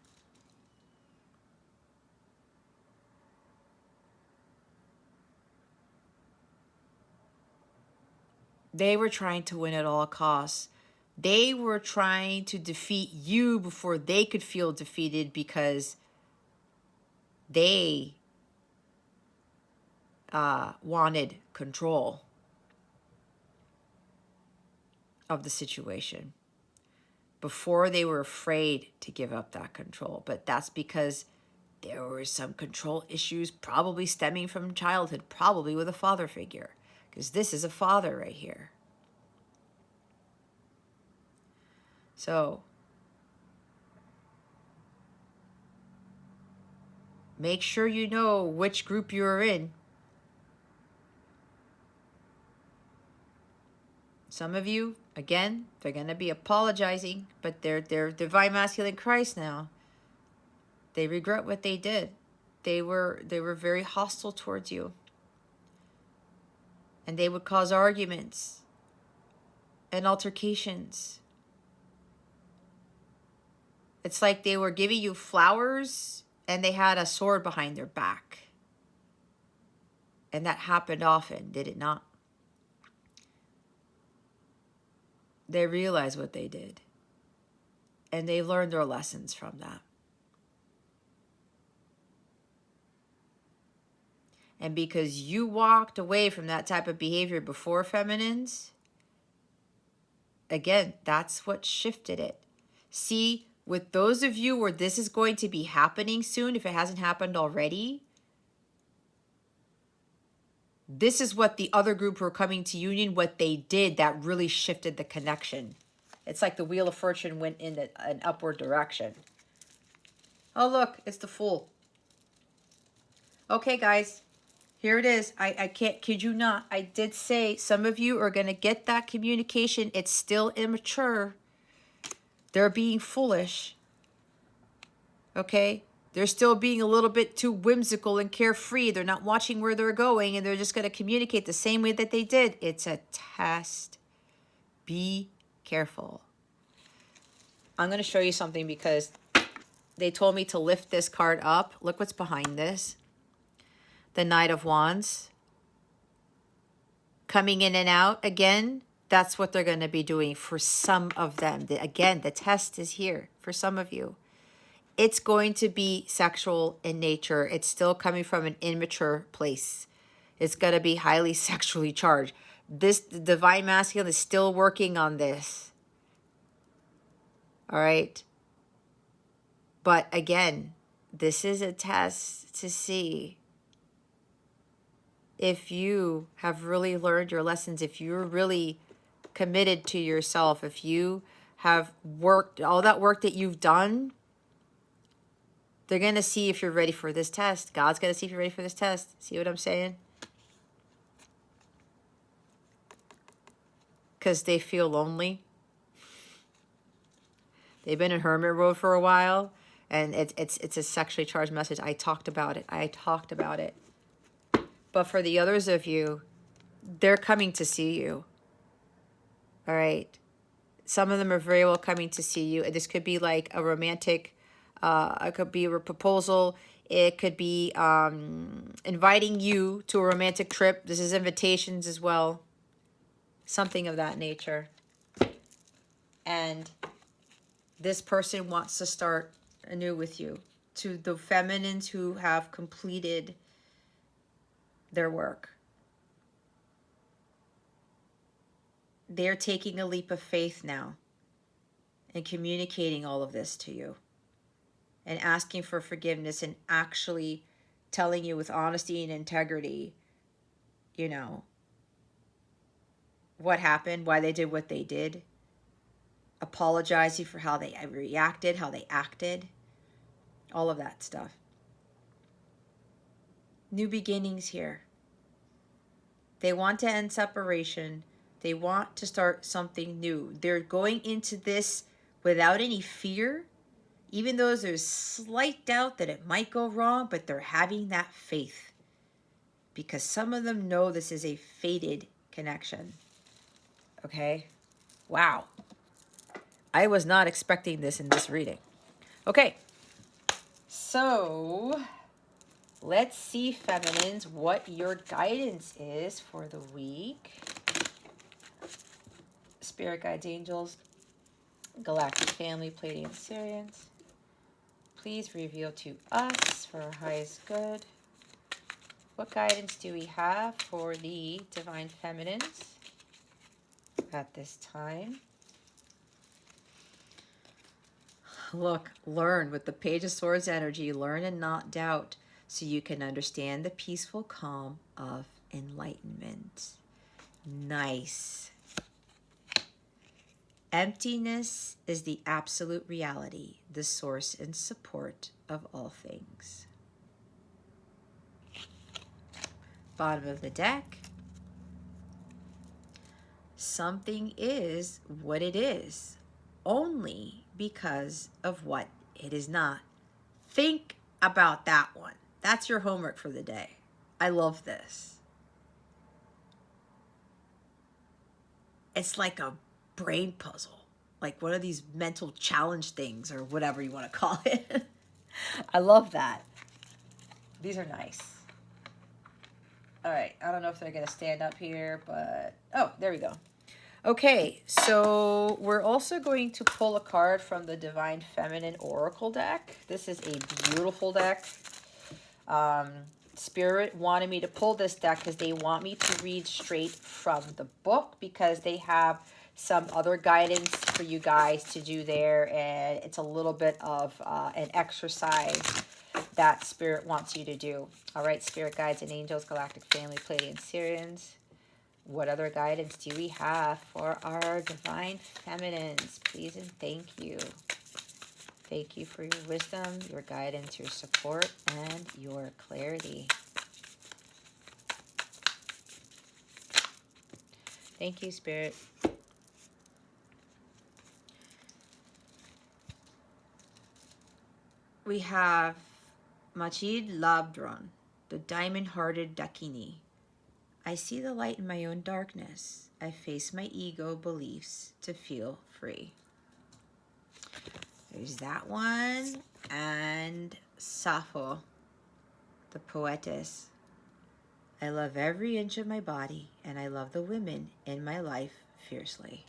They were trying to win at all costs. They were trying to defeat you before they could feel defeated because they wanted control of the situation before they were afraid to give up that control. But that's because there were some control issues probably stemming from childhood, probably with a father figure, because this is a father right here. So make sure you know which group you're in. Some of you, again, they're going to be apologizing, but they're divine masculine Christ now. They regret what they did. They were very hostile towards you. And they would cause arguments and altercations. It's like they were giving you flowers and they had a sword behind their back. And that happened often, did it not? They realized what they did. And they learned their lessons from that. And because you walked away from that type of behavior before, feminines, again, that's what shifted it. See, with those of you where this is going to be happening soon, if it hasn't happened already, This is what the other group who are coming to union, what they did that really shifted the connection. It's like the Wheel of Fortune went in an upward direction. Oh, look, it's the Fool. Okay, guys, here it is. I can't kid you not. I did say some of you are going to get that communication. It's still immature. They're being foolish. Okay? They're still being a little bit too whimsical and carefree. They're not watching where they're going, and they're just going to communicate the same way that they did. It's a test. Be careful. I'm going to show you something because they told me to lift this card up. Look what's behind this. The Knight of Wands. Coming in and out again. That's what they're going to be doing for some of them. Again, the test is here for some of you. It's going to be sexual in nature. It's still coming from an immature place. It's going to be highly sexually charged. This divine masculine is still working on this. All right. But again, this is a test to see if you have really learned your lessons, if you're really committed to yourself, if you have worked, all that work that you've done, they're going to see if you're ready for this test. God's going to see if you're ready for this test. See what I'm saying? Because they feel lonely. They've been in hermit mode for a while, and it's a sexually charged message. I talked about it. But for the others of you, they're coming to see you. All right? Some of them are very well coming to see you. This could be like a romantic, it could be a proposal. It could be inviting you to a romantic trip. This is invitations as well. Something of that nature. And this person wants to start anew with you. To the feminines who have completed their work. They're taking a leap of faith now and communicating all of this to you and asking for forgiveness and actually telling you with honesty and integrity, you know, what happened, why they did what they did, apologizing for how they reacted, how they acted, all of that stuff. New beginnings here. They want to end separation. They want to start something new. They're going into this without any fear, even though there's slight doubt that it might go wrong, but they're having that faith because some of them know this is a fated connection. Okay? Wow. I was not expecting this in this reading. Okay. So let's see, feminines, what your guidance is for the week. Spirit guides, angels, galactic family, Pleiadian Syrians. Please reveal to us for our highest good. What guidance do we have for the divine feminines at this time? Look, learn with the Page of Swords energy. Learn and not doubt so you can understand the peaceful calm of enlightenment. Nice. Emptiness is the absolute reality, the source and support of all things. Bottom of the deck. Something is what it is, only because of what it is not. Think about that one. That's your homework for the day. I love this. It's like a brain puzzle, like one of these mental challenge things or whatever you want to call it. I love that. These are nice. All right, I don't know if they're going to stand up here, but oh, there we go. Okay, so we're also going to pull a card from the Divine Feminine Oracle deck. This is a beautiful deck. Spirit wanted me to pull this deck because they want me to read straight from the book because they have some other guidance for you guys to do there, and it's a little bit of an exercise that Spirit wants you to do. All right, Spirit guides and angels, galactic family, Pleiadian Syrians. What other guidance do we have for our divine feminines? Please and thank you. Thank you for your wisdom, your guidance, your support, and your clarity. Thank you, Spirit. We have Majid Labdron, the diamond-hearted Dakini. I see the light in my own darkness. I face my ego beliefs to feel free. There's that one. And Sappho, the poetess. I love every inch of my body, and I love the women in my life fiercely.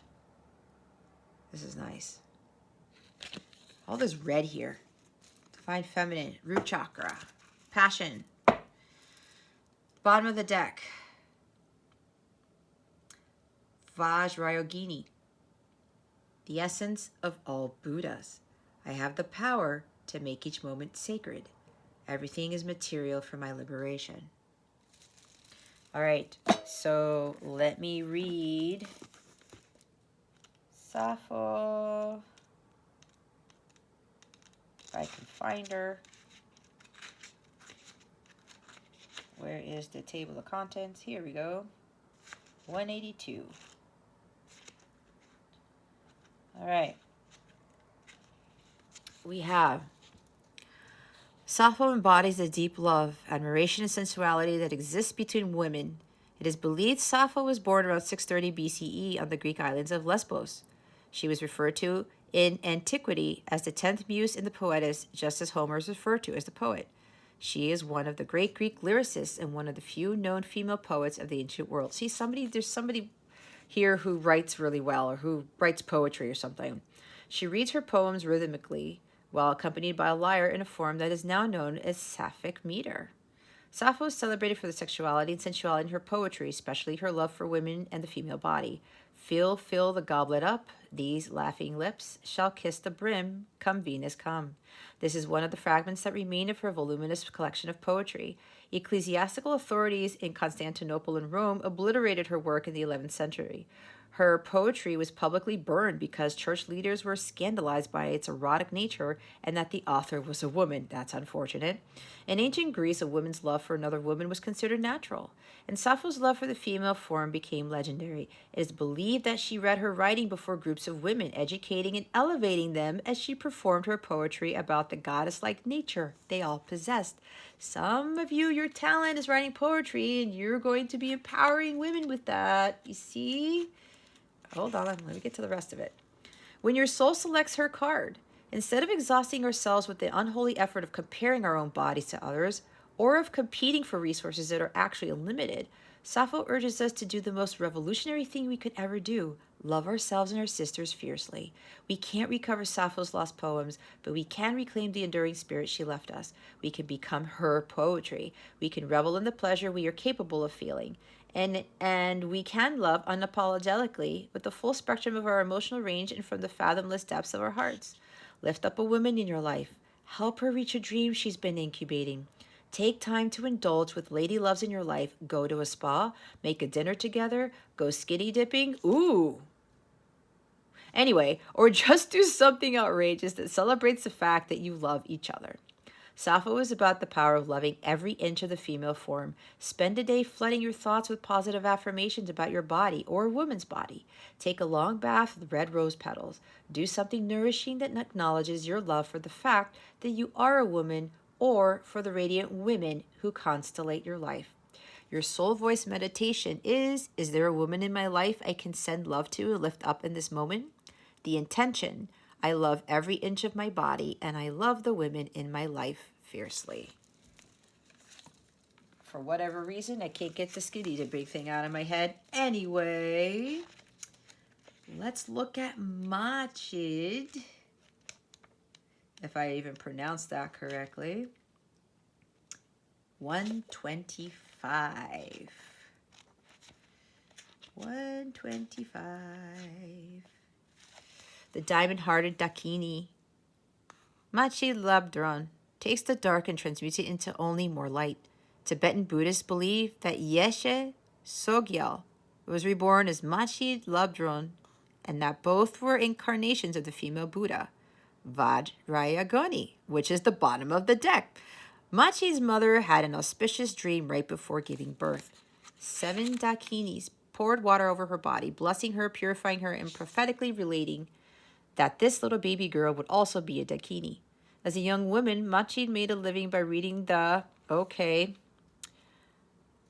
This is nice. All this red here. Divine feminine, root chakra, passion. Bottom of the deck. Vajrayogini, the essence of all Buddhas. I have the power to make each moment sacred. Everything is material for my liberation. All right, so let me read Sappho. If I can find her. Where is the table of contents? Here we go. 182. All right. We have Sappho embodies the deep love, admiration, and sensuality that exists between women. It is believed Sappho was born around 630 BCE on the Greek islands of Lesbos. She was referred to in antiquity as the 10th muse in the poetess, just as Homer is referred to as the poet. She is one of the great Greek lyricists and one of the few known female poets of the ancient world. See, there's somebody here who writes really well or who writes poetry or something. She reads her poems rhythmically while accompanied by a lyre in a form that is now known as sapphic meter. Sappho is celebrated for the sexuality and sensuality in her poetry, especially her love for women and the female body. Fill the goblet up, these laughing lips shall kiss the brim, come Venus, come. This is one of the fragments that remain of her voluminous collection of poetry. Ecclesiastical authorities in Constantinople and Rome obliterated her work in the 11th century. Her poetry was publicly burned because church leaders were scandalized by its erotic nature and that the author was a woman. That's unfortunate. In ancient Greece, a woman's love for another woman was considered natural, and Sappho's love for the female form became legendary. It is believed that she read her writing before groups of women, educating and elevating them as she performed her poetry about the goddess-like nature they all possessed. Some of you, your talent is writing poetry, and you're going to be empowering women with that. You see? Hold on, let me get to the rest of it. When your soul selects her card, instead of exhausting ourselves with the unholy effort of comparing our own bodies to others, or of competing for resources that are actually limited, Sappho urges us to do the most revolutionary thing we could ever do: love ourselves and our sisters fiercely. We can't recover Sappho's lost poems, but we can reclaim the enduring spirit she left us. We can become her poetry. We can revel in the pleasure we are capable of feeling. And we can love unapologetically with the full spectrum of our emotional range and from the fathomless depths of our hearts. Lift up a woman in your life. Help her reach a dream she's been incubating. Take time to indulge with lady loves in your life. Go to a spa, make a dinner together, go skinny dipping. Ooh. Anyway, or just do something outrageous that celebrates the fact that you love each other. Sappho is about the power of loving every inch of the female form. Spend a day flooding your thoughts with positive affirmations about your body or a woman's body. Take a long bath with red rose petals. Do something nourishing that acknowledges your love for the fact that you are a woman or for the radiant women who constellate your life. Your soul voice meditation is there a woman in my life I can send love to and lift up in this moment? The intention: I love every inch of my body, and I love the women in my life fiercely. For whatever reason, I can't get the skinny dipping thing out of my head. Anyway, let's look at Machid, if I even pronounced that correctly. 125. 125. The diamond-hearted Dakini. Machid Labdron, takes the dark and transmutes it into only more light. Tibetan Buddhists believe that Yeshe Sogyal was reborn as Machid Labdron, and that both were incarnations of the female Buddha, Vajrayagoni, which is the bottom of the deck. Machi's mother had an auspicious dream right before giving birth. 7 dakinis poured water over her body, blessing her, purifying her, and prophetically relating that this little baby girl would also be a dakini. As a young woman, Machid made a living by reading the,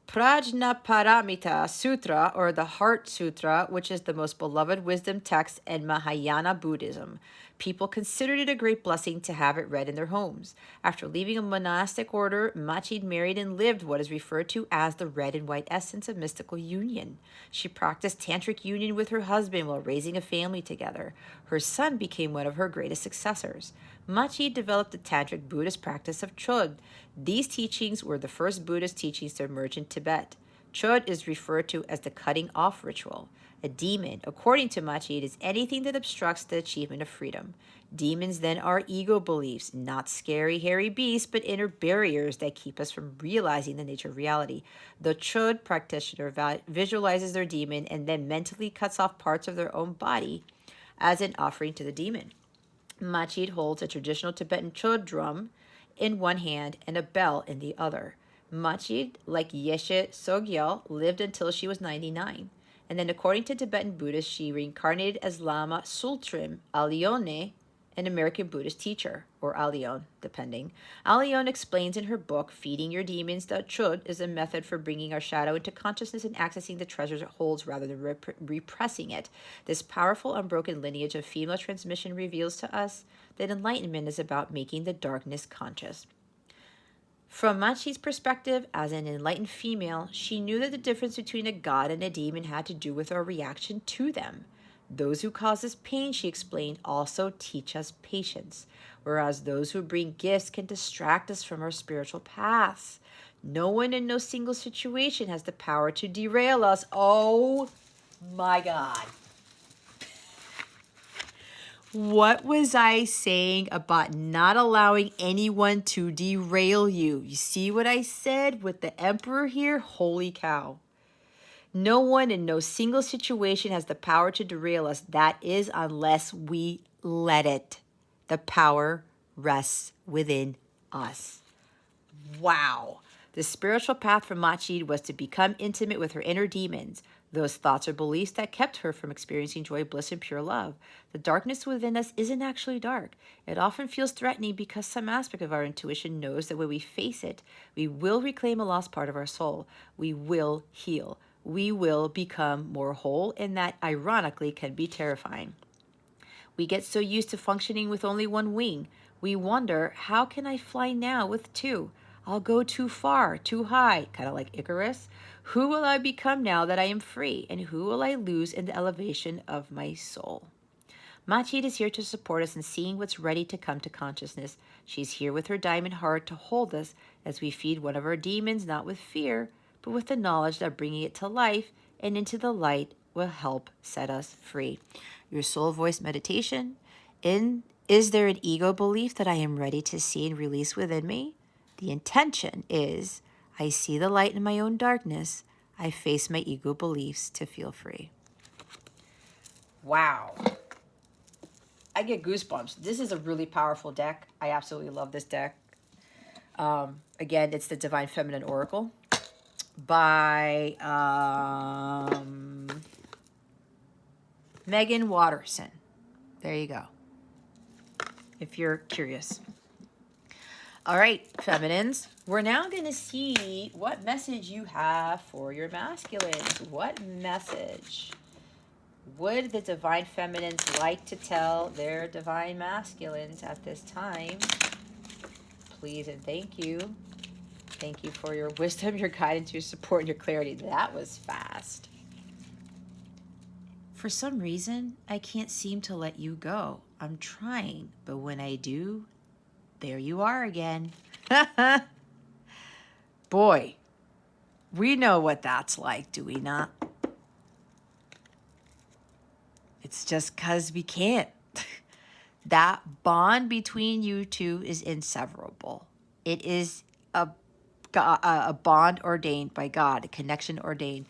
Prajnaparamita Sutra, or the Heart Sutra, which is the most beloved wisdom text in Mahayana Buddhism. People considered it a great blessing to have it read in their homes. After leaving a monastic order, Machid married and lived what is referred to as the red and white essence of mystical union. She practiced tantric union with her husband while raising a family together. Her son became one of her greatest successors. Machid developed the tantric Buddhist practice of Chod. These teachings were the first Buddhist teachings to emerge in Tibet. Chod is referred to as the cutting off ritual. A demon, according to Machid, is anything that obstructs the achievement of freedom. Demons then are ego beliefs, not scary, hairy beasts, but inner barriers that keep us from realizing the nature of reality. The Chod practitioner visualizes their demon and then mentally cuts off parts of their own body as an offering to the demon. Machid holds a traditional Tibetan chod drum in one hand and a bell in the other. Machid, like Yeshe Sogyal, lived until she was 99. And then, according to Tibetan Buddhists, she reincarnated as Lama Sultrim Alione, an American Buddhist teacher, or Alion, depending. Alion explains in her book, Feeding Your Demons, that Chod is a method for bringing our shadow into consciousness and accessing the treasures it holds rather than repressing it. This powerful, unbroken lineage of female transmission reveals to us that enlightenment is about making the darkness conscious. From Machid's perspective, as an enlightened female, she knew that the difference between a god and a demon had to do with our reaction to them. Those who cause us pain, she explained, also teach us patience, whereas those who bring gifts can distract us from our spiritual paths. No one in no single situation has the power to derail us. Oh my God. What was I saying about not allowing anyone to derail you? You see what I said with the emperor here? Holy cow. No one in no single situation has the power to derail us. That is, unless we let it. The power rests within us. Wow. The spiritual path for Machid was to become intimate with her inner demons, those thoughts or beliefs that kept her from experiencing joy, bliss, and pure love. The darkness within us isn't actually dark. It often feels threatening because some aspect of our intuition knows that when we face it, we will reclaim a lost part of our soul. We will heal. We will become more whole, and that, ironically, can be terrifying. We get so used to functioning with only one wing. We wonder, how can I fly now with two? I'll go too far, too high, kind of like Icarus. Who will I become now that I am free? And who will I lose in the elevation of my soul? Machid is here to support us in seeing what's ready to come to consciousness. She's here with her diamond heart to hold us as we feed one of our demons, not with fear, but with the knowledge that bringing it to life and into the light will help set us free. Your soul voice meditation. Is there an ego belief that I am ready to see and release within me? The intention is, I see the light in my own darkness. I face my ego beliefs to feel free. Wow. I get goosebumps. This is a really powerful deck. I absolutely love this deck. Again, it's the Divine Feminine Oracle by Megan Watterson. There you go, if you're curious. All right, feminines, we're now going to see what message you have for your masculines. What message would the divine feminines like to tell their divine masculines at this time? Please and thank you. Thank you for your wisdom, your guidance, your support, and your clarity. That was fast. For some reason, I can't seem to let you go. I'm trying, but when I do, there you are again. Boy, we know what that's like, do we not? It's just 'cause we can't. That bond between you two is inseparable. It is a bond ordained by God, a connection ordained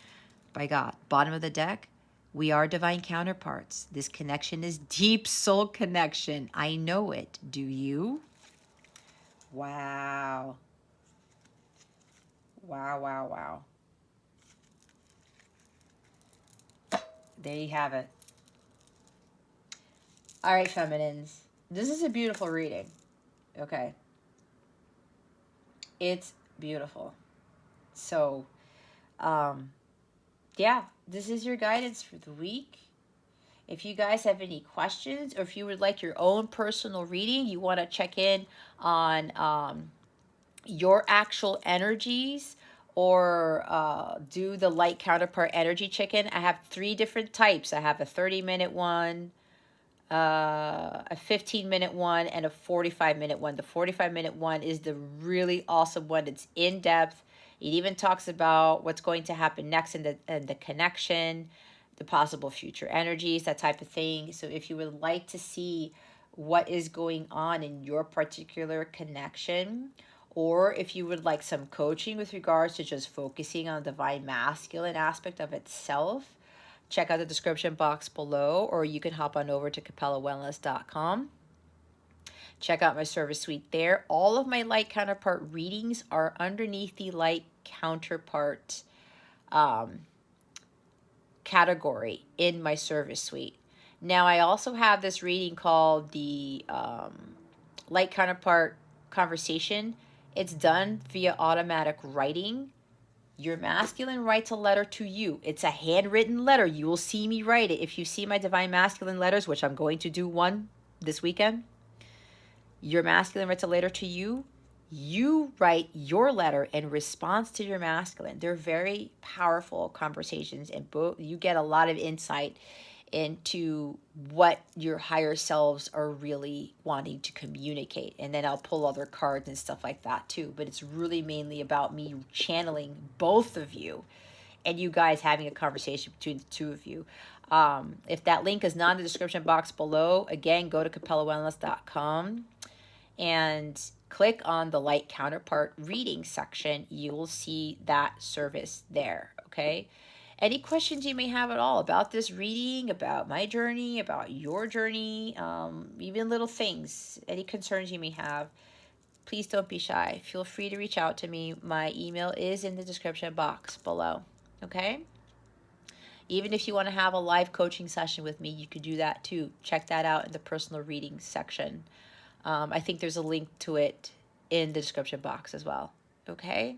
by God. Bottom of the deck, we are divine counterparts. This connection is deep soul connection. I know it. Do you? Wow. Wow, wow, wow. There you have it. All right, feminines. This is a beautiful reading. Okay. It's beautiful. So, yeah, this is your guidance for the week. If you guys have any questions, or if you would like your own personal reading, you want to check in on your actual energies, or do the light counterpart energy check-in. I have 3 different types. I have a 30-minute one, a 15-minute one, and a 45-minute one. The 45-minute one is the really awesome one. It's in depth. It even talks about what's going to happen next in the connection, the possible future energies, that type of thing. So if you would like to see what is going on in your particular connection, or if you would like some coaching with regards to just focusing on the divine masculine aspect of itself, check out the description box below, or you can hop on over to capellawellness.com. Check out my service suite there. All of my light counterpart readings are underneath the light counterpart category in my service suite. Now, I also have this reading called the light counterpart conversation. It's done via automatic writing. Your masculine writes a letter to you. It's a handwritten letter. You will see me write it. If you see my divine masculine letters, which I'm going to do one this weekend, your masculine writes a letter to you. You write your letter in response to your masculine. They're very powerful conversations, and you get a lot of insight into what your higher selves are really wanting to communicate. And then I'll pull other cards and stuff like that too. But it's really mainly about me channeling both of you and you guys having a conversation between the two of you. If that link is not in the description box below, again, go to capellawellness.com and click on the light counterpart reading section. You will see that service there, okay? Any questions you may have at all about this reading, about my journey, about your journey, even little things, any concerns you may have, please don't be shy. Feel free to reach out to me. My email is in the description box below, okay? Even if you want to have a live coaching session with me, you could do that too. Check that out in the personal reading section. I think there's a link to it in the description box as well, okay?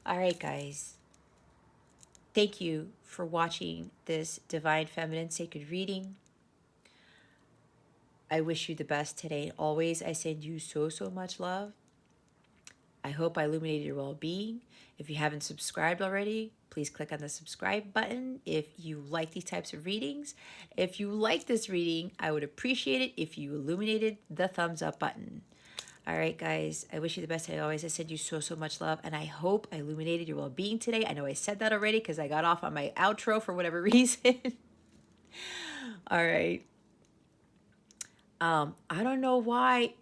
All right, guys. Thank you for watching this Divine Feminine Sacred reading. I wish you the best today. Always, I send you so, so much love. I hope I illuminated your well-being. If you haven't subscribed already, please click on the subscribe button if you like these types of readings. If you like this reading, I would appreciate it if you illuminated the thumbs up button. All right, guys, I wish you the best. I send you so, so much love, and I hope I illuminated your well-being today. I know I said that already because I got off on my outro for whatever reason. All right. I don't know why.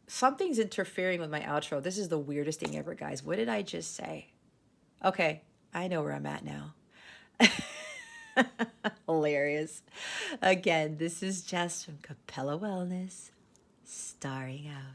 Something's interfering with my outro. This is the weirdest thing ever, guys. What did I just say? Okay, I know where I'm at now. Hilarious. Again, this is Jess from Capella Wellness, starring out.